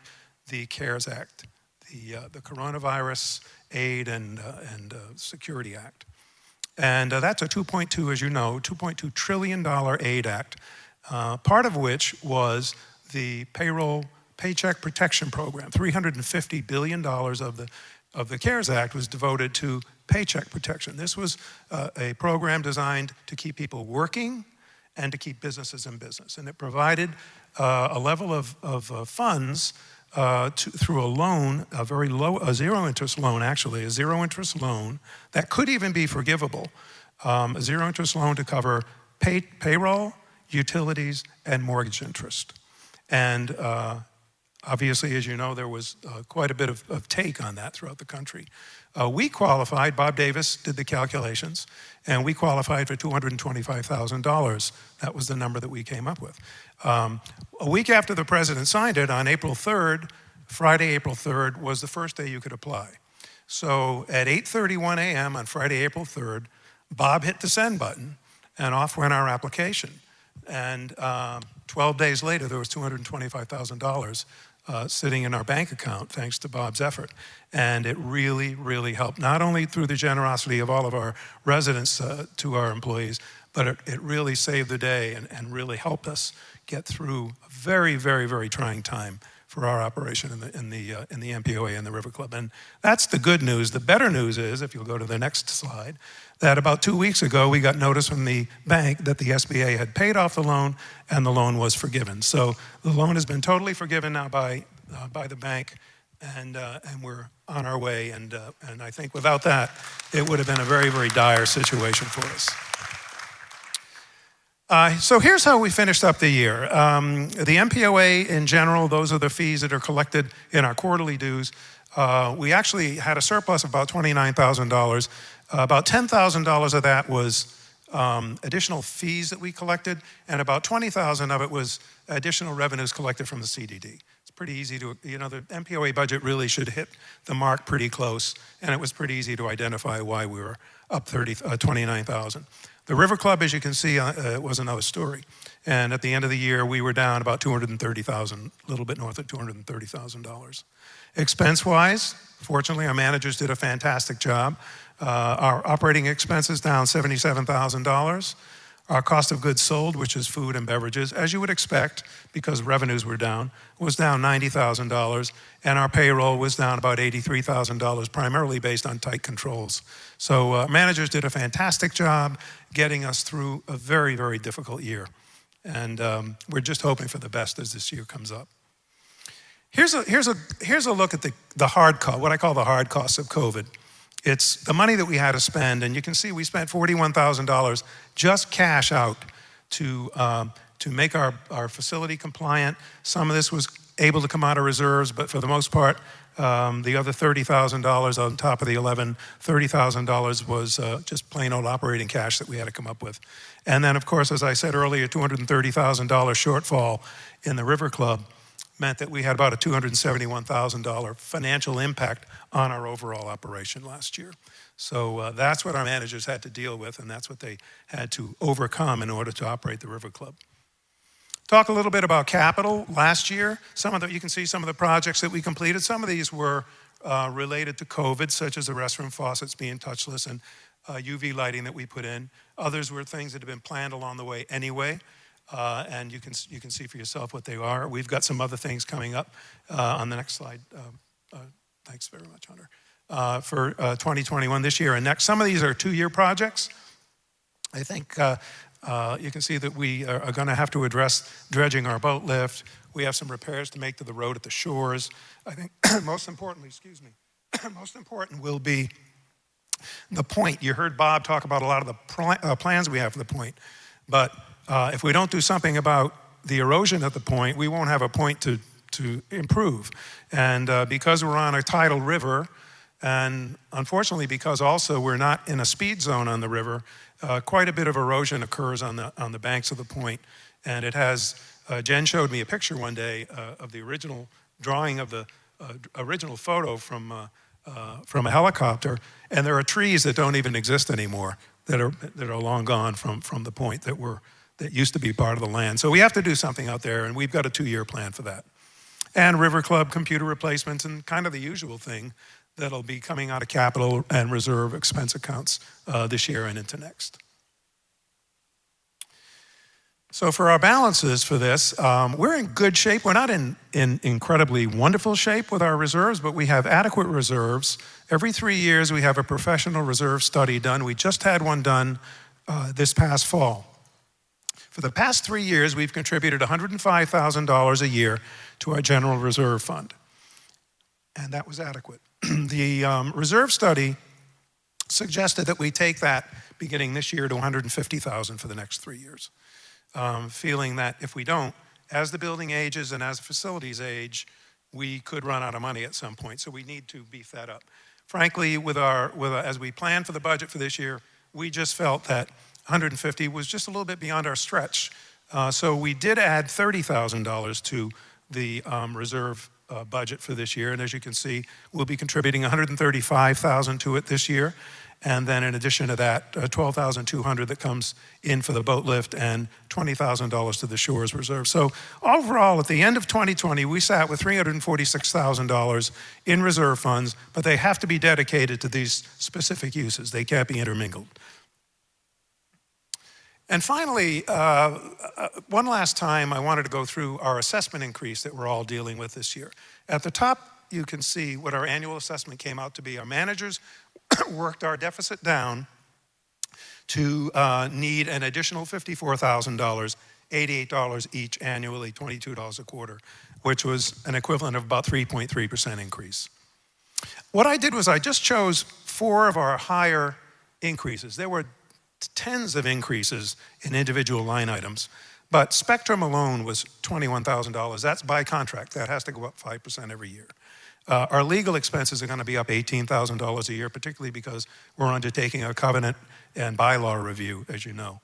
the CARES Act, the Coronavirus Aid and Security Act. And that's a 2.2, as you know, $2.2 trillion aid act, part of which was the Paycheck Protection Program. $350 billion of the CARES Act was devoted to paycheck protection. This was a program designed to keep people working and to keep businesses in business. And it provided a level of funds through a loan, a zero interest loan actually, a zero interest loan that could even be forgivable, a zero interest loan to cover payroll, utilities, and mortgage interest. And obviously, as you know, there was quite a bit of take on that throughout the country. We qualified, Bob Davis did the calculations, and we qualified for $225,000. That was the number that we came up with. A week after the president signed it, on April 3rd, Friday, April 3rd, was the first day you could apply. So at 8:31 a.m. on Friday, April 3rd, Bob hit the send button, and off went our application. And 12 days later, there was $225,000 sitting in our bank account, thanks to Bob's effort. And it really, really helped, not only through the generosity of all of our residents to our employees, but it really saved the day and really helped us get through a very, very, very trying time for our operation in the MPOA and the River Club. And that's the good news. The better news is, if you'll go to the next slide, that about 2 weeks ago, we got notice from the bank that the SBA had paid off the loan and the loan was forgiven. So the loan has been totally forgiven now by the bank, and we're on our way. And I think without that, it would have been a very, very dire situation for us. So here's how we finished up the year. The MPOA in general, those are the fees that are collected in our quarterly dues. We actually had a surplus of about $29,000. About $10,000 of that was additional fees that we collected, and about $20,000 of it was additional revenues collected from the CDD. It's pretty easy to, the MPOA budget really should hit the mark pretty close, and it was pretty easy to identify why we were up $29,000. The River Club, as you can see, was another story. And at the end of the year, we were down about $230,000, a little bit north of $230,000. Expense-wise, fortunately, our managers did a fantastic job. Our operating expenses down $77,000. Our cost of goods sold, which is food and beverages, as you would expect, because revenues were down, was down $90,000. And our payroll was down about $83,000, primarily based on tight controls. So managers did a fantastic job getting us through a very, very difficult year. And we're just hoping for the best as this year comes up. Here's a look at the hard cost, what I call the hard costs of COVID. It's the money that we had to spend, and you can see we spent $41,000 just cash out to make our facility compliant. Some of this was able to come out of reserves, but for the most part, the other $30,000 on top of the $30,000 was just plain old operating cash that we had to come up with. And then, of course, as I said earlier, $230,000 shortfall in the River Club meant that we had about a $271,000 financial impact on our overall operation last year. So that's what our managers had to deal with, and that's what they had to overcome in order to operate the River Club. Talk a little bit about capital. Last year, you can see some of the projects that we completed. Some of these were related to COVID, such as the restroom faucets being touchless and UV lighting that we put in. Others were things that had been planned along the way anyway. And you can see for yourself what they are. We've got some other things coming up on the next slide. Thanks very much, Hunter. For 2021, this year and next. Some of these are 2-year projects. I think you can see that we are going to have to address dredging our boat lift. We have some repairs to make to the road at the shores. I think most importantly, most important will be the point. You heard Bob talk about a lot of the plans we have for the point, but if we don't do something about the erosion at the point, we won't have a point to improve. And because we're on a tidal river, and unfortunately because also we're not in a speed zone on the river, quite a bit of erosion occurs on the banks of the point. And it has, Jen showed me a picture one day of the original drawing of the original photo from from a helicopter, and there are trees that don't even exist anymore that are long gone from the point that used to be part of the land. So we have to do something out there, and we've got a 2-year plan for that. And River Club computer replacements and kind of the usual thing that'll be coming out of capital and reserve expense accounts this year and into next. So for our balances for this, we're in good shape. We're not in incredibly wonderful shape with our reserves, but we have adequate reserves. Every 3 years, we have a professional reserve study done. We just had one done this past fall. For the past 3 years, we've contributed $105,000 a year to our general reserve fund, and that was adequate. The reserve study suggested that we take that beginning this year to $150,000 for the next 3 years. Feeling that if we don't, as the building ages and as the facilities age, we could run out of money at some point. So we need to beef that up. Frankly, as we planned for the budget for this year, we just felt that 150 was just a little bit beyond our stretch. So we did add $30,000 to the reserve budget for this year. And as you can see, we'll be contributing $135,000 to it this year. And then in addition to that, $12,200 that comes in for the boat lift and $20,000 to the shores reserve. So overall, at the end of 2020, we sat with $346,000 in reserve funds, but they have to be dedicated to these specific uses. They can't be intermingled. And finally, one last time, I wanted to go through our assessment increase that we're all dealing with this year. At the top, you can see what our annual assessment came out to be. Our managers worked our deficit down to need an additional $54,000, $88 each annually, $22 a quarter, which was an equivalent of about 3.3% increase. What I did was I just chose 4 of our higher increases. There were tens of increases in individual line items, but Spectrum alone was $21,000. That's by contract. That has to go up 5% every year. Our legal expenses are going to be up $18,000 a year, particularly because we're undertaking a covenant and bylaw review, as you know.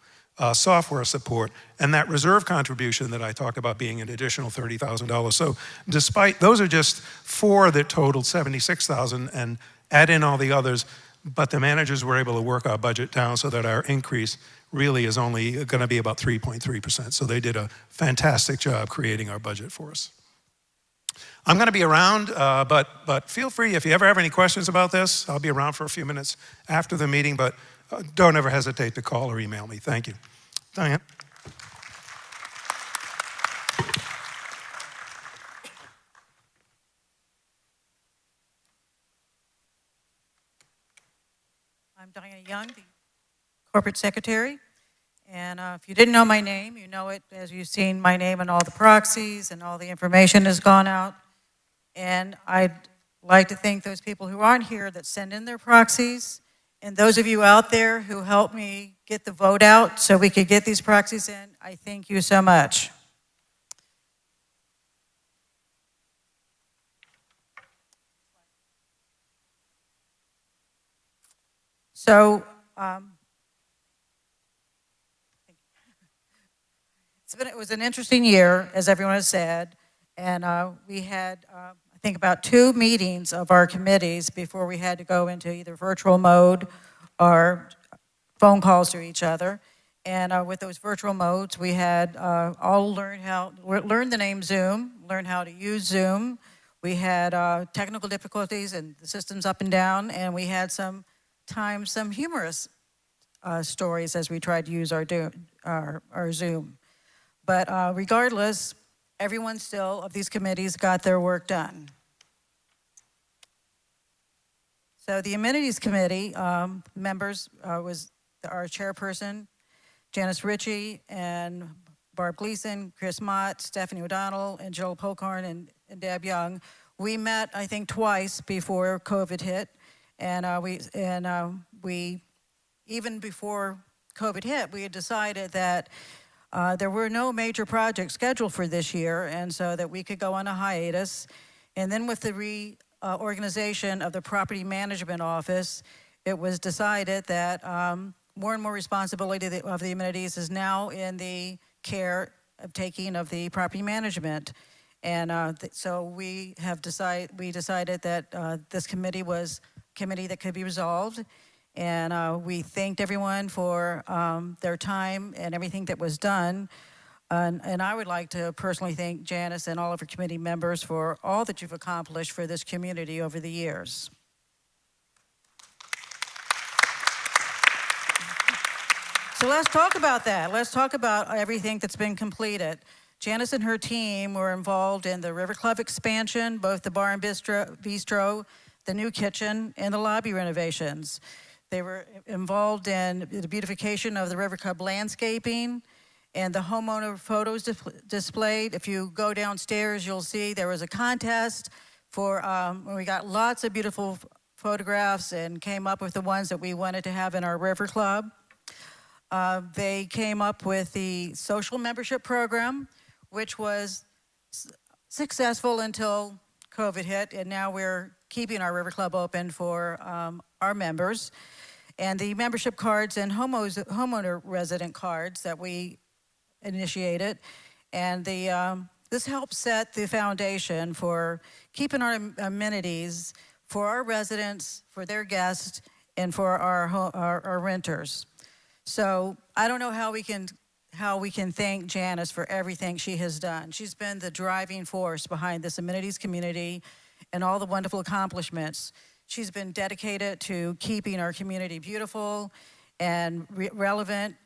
Software support, and that reserve contribution that I talked about being an additional $30,000. So despite, those are just 4 that totaled $76,000, and add in all the others, but the managers were able to work our budget down so that our increase really is only going to be about 3.3%. So they did a fantastic job creating our budget for us. I'm going to be around, but feel free, if you ever have any questions about this, I'll be around for a few minutes after the meeting, but don't ever hesitate to call or email me. Thank you. Diane. I'm Diana Young, the corporate secretary. And if you didn't know my name, you know it as you've seen my name in all the proxies and all the information has gone out. And I'd like to thank those people who aren't here that send in their proxies, and those of you out there who helped me get the vote out so we could get these proxies in. I thank you so much. So, it was an interesting year, as everyone has said, and we had, I think, about 2 meetings of our committees before we had to go into either virtual mode or phone calls to each other. And with those virtual modes, we had all learn the name Zoom, learn how to use Zoom. We had technical difficulties and the systems up and down, and we had some humorous stories as we tried to use our Zoom. But regardless, everyone still of these committees got their work done. So the Amenities Committee members was our chairperson, Janice Ritchie, and Barb Gleason, Chris Mott, Stephanie O'Donnell, and Joel Pokorn, and Deb Young. We met, I think, twice before COVID hit, and we even before COVID hit, we had decided that there were no major projects scheduled for this year, and so that we could go on a hiatus. And then with the reorganization of the Property Management Office, it was decided that more and more responsibility of the amenities is now in the care of taking of the property management. And so we decided that this committee was a committee that could be resolved. And we thanked everyone for their time and everything that was done. And I would like to personally thank Janice and all of her committee members for all that you've accomplished for this community over the years. So let's talk about that. Let's talk about everything that's been completed. Janice and her team were involved in the River Club expansion, both the bar and bistro, the new kitchen, and the lobby renovations. They were involved in the beautification of the River Club landscaping and the homeowner photos displayed. If you go downstairs, you'll see there was a contest for when we got lots of beautiful photographs and came up with the ones that we wanted to have in our River Club. They came up with the social membership program, which was successful until COVID hit, and now we're keeping our River Club open for our members. And the membership cards and homeowner resident cards that we initiated, and this helps set the foundation for keeping our amenities for our residents, for their guests, and for our renters. So I don't know how we can thank Janice for everything she has done. She's been the driving force behind this amenities community and all the wonderful accomplishments. She's been dedicated to keeping our community beautiful and relevant.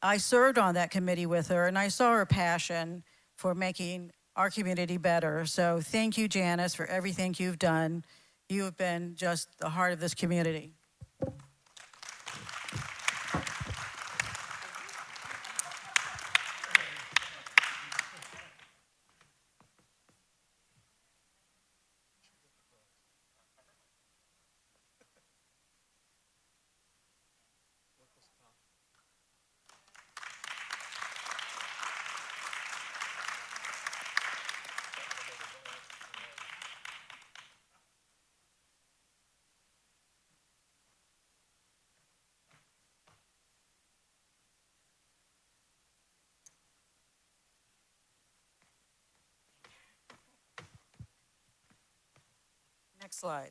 I served on that committee with her, and I saw her passion for making our community better. So thank you, Janice, for everything you've done. You have been just the heart of this community. Next slide.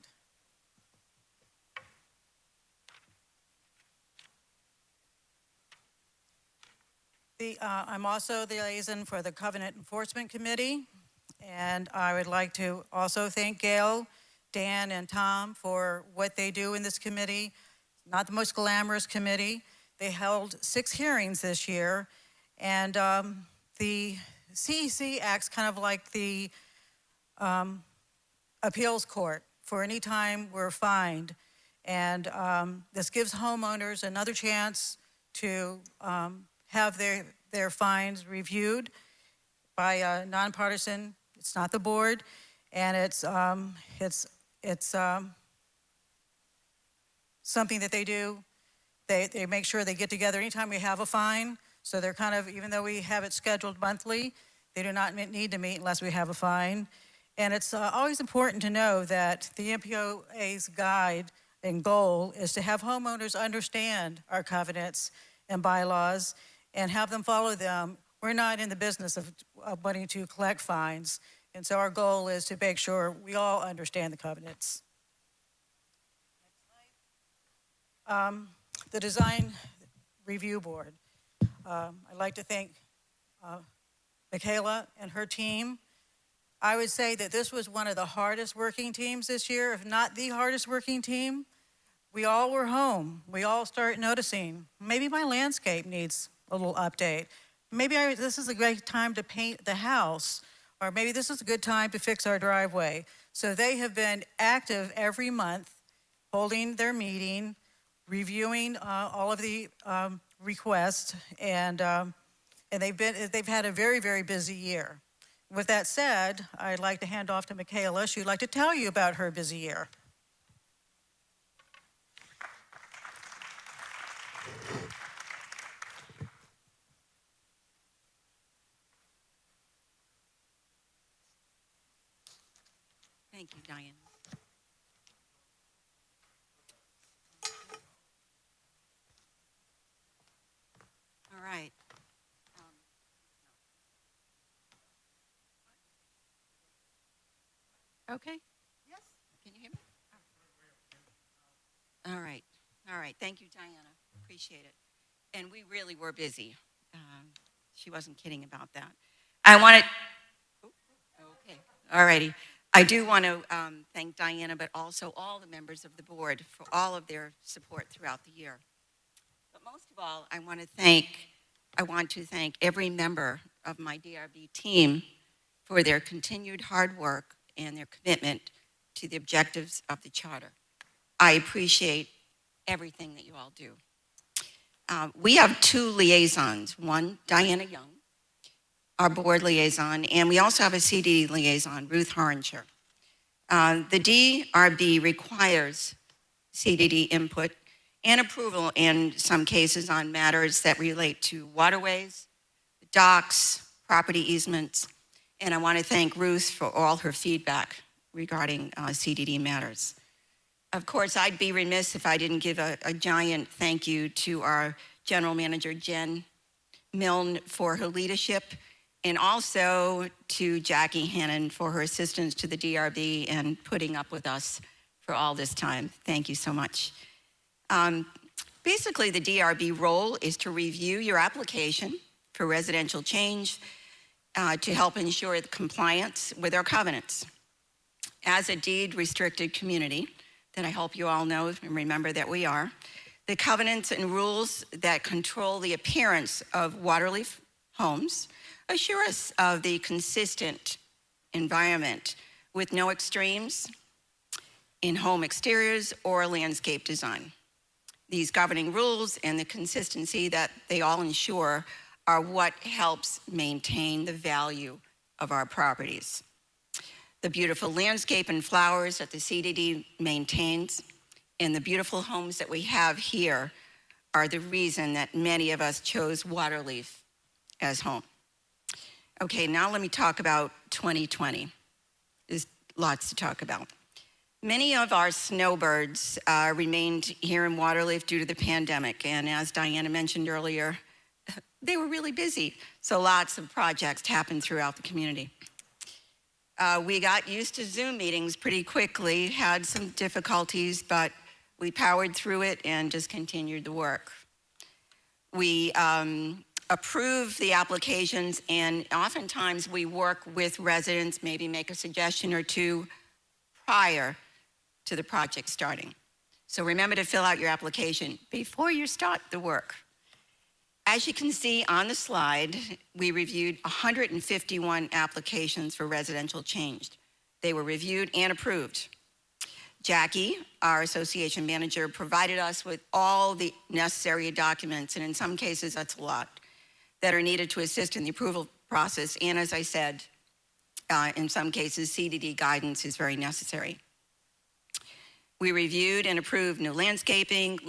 I'm also the liaison for the Covenant Enforcement Committee, and I would like to also thank Gail, Dan, and Tom for what they do in this committee. Not the most glamorous committee. They held 6 hearings this year, and the CEC acts kind of like the appeals court for any time we're fined. And this gives homeowners another chance to have their fines reviewed by a nonpartisan. It's not the board, and it's something that they do. They make sure they get together anytime we have a fine. So they're kind of, even though we have it scheduled monthly, they do not need to meet unless we have a fine. And it's always important to know that the MPOA's guide and goal is to have homeowners understand our covenants and bylaws and have them follow them. We're not in the business of wanting to collect fines. And so our goal is to make sure we all understand the covenants. The Design Review Board. I'd like to thank Michaela and her team. I would say that this was one of the hardest working teams this year, if not the hardest working team. We all were home. We all start noticing, maybe my landscape needs a little update. Maybe this is a great time to paint the house, or maybe this is a good time to fix our driveway. So they have been active every month, holding their meeting, reviewing all of the requests, and they've had a very, very busy year. With that said, I'd like to hand off to Michaela. She'd like to tell you about her busy year. Thank you, Diane. All right. Okay. Yes, can you hear me? All right, all right. Thank you, Diana. Appreciate it. And we really were busy. She wasn't kidding about that. I wanted, okay, all righty. I do want to thank Diana, but also all the members of the board for all of their support throughout the year. But most of all, I want to thank every member of my DRB team for their continued hard work and their commitment to the objectives of the charter. I appreciate everything that you all do. We have two liaisons, one, Diana Young, our board liaison, and we also have a CD liaison, Ruth Horinger. The DRB requires CDD input and approval in some cases on matters that relate to waterways, docks, property easements, and I want to thank Ruth for all her feedback regarding CDD matters. Of course, I'd be remiss if I didn't give a giant thank you to our general manager, Jen Milne, for her leadership, and also to Jackie Hannon for her assistance to the DRB and putting up with us for all this time. Thank you so much. Basically, the DRB role is to review your application for residential change to help ensure the compliance with our covenants. As a deed-restricted community, that I hope you all know and remember that we are, the covenants and rules that control the appearance of Waterlefe homes assure us of the consistent environment with no extremes in home exteriors or landscape design. These governing rules and the consistency that they all ensure are what helps maintain the value of our properties. The beautiful landscape and flowers that the CDD maintains and the beautiful homes that we have here are the reason that many of us chose Waterlefe as home. Okay, now let me talk about 2020. There's lots to talk about. Many of our snowbirds remained here in Waterlefe due to the pandemic, and as Diana mentioned earlier, they were really busy, so lots of projects happened throughout the community. We got used to Zoom meetings pretty quickly, had some difficulties, but we powered through it and just continued the work. We approve the applications, and oftentimes we work with residents, maybe make a suggestion or two prior to the project starting. So remember to fill out your application before you start the work. As you can see on the slide, we reviewed 151 applications for residential change. They were reviewed and approved. Jackie, our association manager, provided us with all the necessary documents, and in some cases, that's a lot, that are needed to assist in the approval process. And as I said, in some cases, CDD guidance is very necessary. We reviewed and approved new landscaping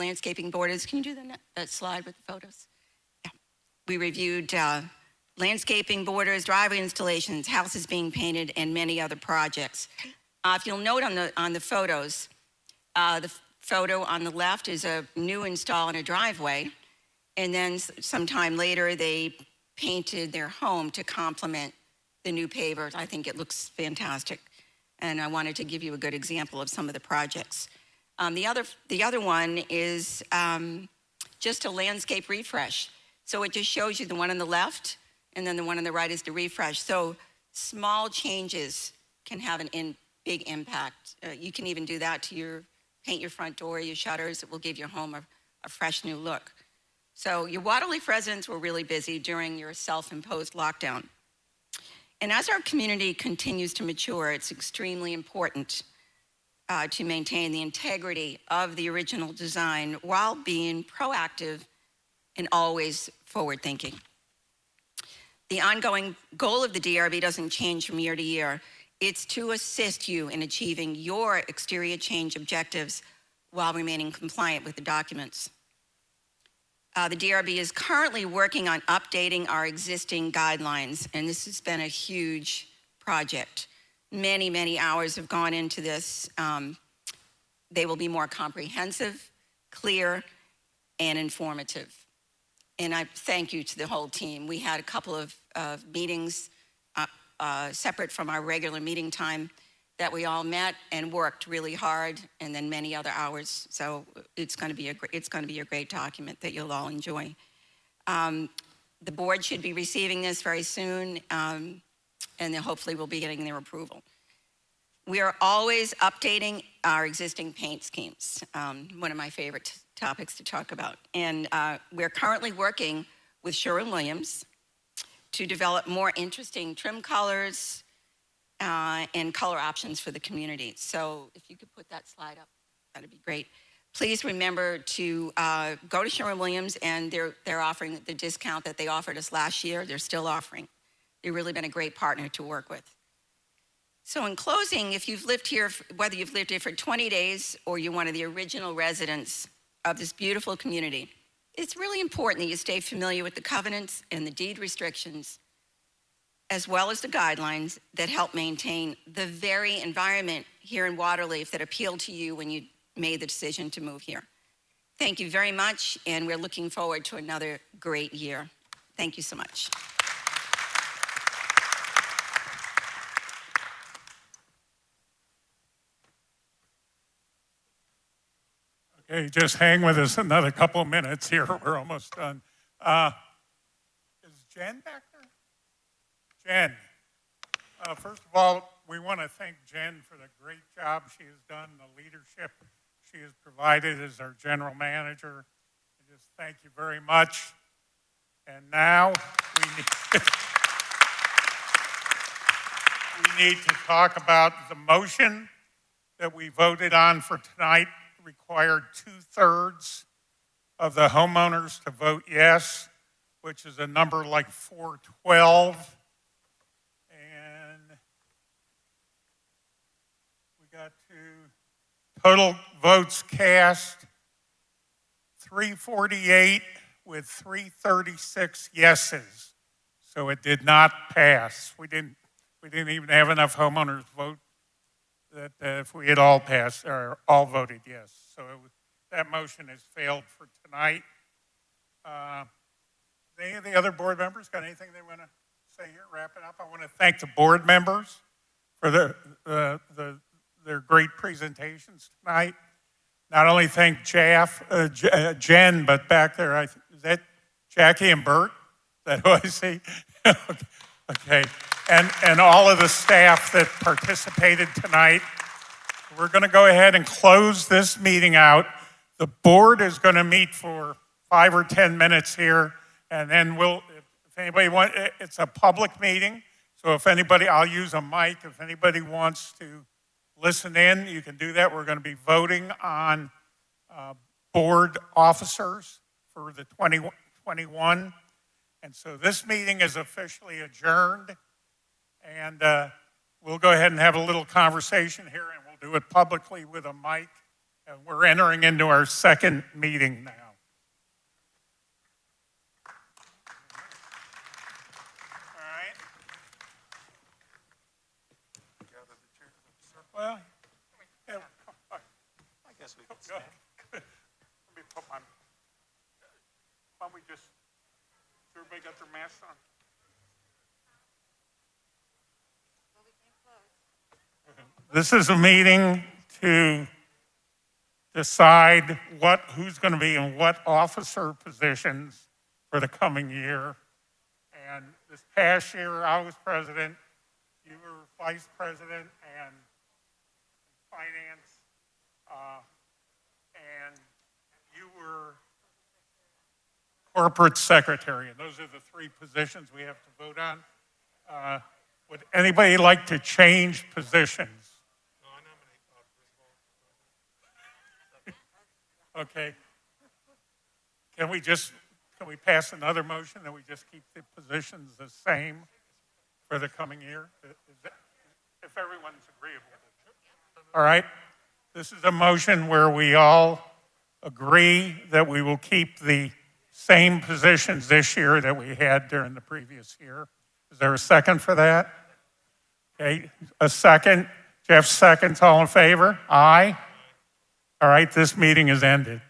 borders. Can you do that slide with the photos? Yeah. We reviewed landscaping borders, driveway installations, houses being painted, and many other projects. If you'll note on the photos, the photo on the left is a new install in a driveway, and then sometime later they painted their home to complement the new pavers. I think it looks fantastic, and I wanted to give you a good example of some of the projects. The other one is just a landscape refresh. So it just shows you the one on the left, and then the one on the right is the refresh. So small changes can have a big impact. You can even do that to paint your front door, your shutters. It will give your home a fresh new look. So your Waterlefe residents were really busy during your self-imposed lockdown. And as our community continues to mature, it's extremely important to maintain the integrity of the original design while being proactive and always forward-thinking. The ongoing goal of the DRB doesn't change from year to year. It's to assist you in achieving your exterior change objectives while remaining compliant with the documents. The DRB is currently working on updating our existing guidelines, and this has been a huge project. Many, many hours have gone into this. They will be more comprehensive, clear, and informative. And I thank you to the whole team. We had a couple of meetings separate from our regular meeting time, that we all met and worked really hard, and then many other hours. So it's going to be a great document that you'll all enjoy. The board should be receiving this very soon, and then hopefully we'll be getting their approval. We are always updating our existing paint schemes, one of my favorite topics to talk about. And we're currently working with Sherwin-Williams to develop more interesting trim colors and color options for the community. So if you could put that slide up, that'd be great. Please remember to go to Sherwin-Williams, and they're offering the discount that they offered us last year. They're still offering. They've really been a great partner to work with. So in closing, if you've lived here, whether you've lived here for 20 days or you're one of the original residents of this beautiful community, it's really important that you stay familiar with the covenants and the deed restrictions, as well as the guidelines that help maintain the very environment here in Waterlefe that appealed to you when you made the decision to move here. Thank you very much, and we're looking forward to another great year. Thank you so much. Okay, just hang with us another couple of minutes here. We're almost done. Is Jen back there? Jen, first of all, we want to thank Jen for the great job she has done, the leadership she has provided as our general manager. I just thank you very much. And now we need to talk about the motion that we voted on for tonight. Required 2/3 of the homeowners to vote yes, which is a number like 412. And we got to total votes cast 348 with 336 yeses. So it did not pass. We didn't even have enough homeowners vote that if we had all passed or all voted yes. So that motion has failed for tonight. Any of the other board members got anything they want to say here? Wrapping up, I want to thank the board members for their great presentations tonight. Not only thank Jen, but back there, is that Jackie and Bert? Is that who I see? Okay. And all of the staff that participated tonight. We're going to go ahead and close this meeting out. The board is going to meet for 5 or 10 minutes here, and then if anybody wants, it's a public meeting, so if anybody, I'll use a mic. If anybody wants to listen in, you can do that. We're going to be voting on board officers for the 2021. And so this meeting is officially adjourned. And we'll go ahead and have a little conversation here, and we'll do it publicly with a mic. And we're entering into our second meeting now. All right. Well, yeah, I guess we can stand. Let me put my, why don't we just, everybody got their masks on? This is a meeting to decide who's going to be in what officer positions for the coming year. And this past year, I was president, you were vice president and finance, and you were corporate secretary. And those are the 3 positions we have to vote on. Would anybody like to change positions? Okay. Can we pass another motion that we just keep the positions the same for the coming year? If everyone's agreeable. All right. This is a motion where we all agree that we will keep the same positions this year that we had during the previous year. Is there a second for that? Okay, a second. Jeff seconds. All in favor? Aye. All right, this meeting is ended.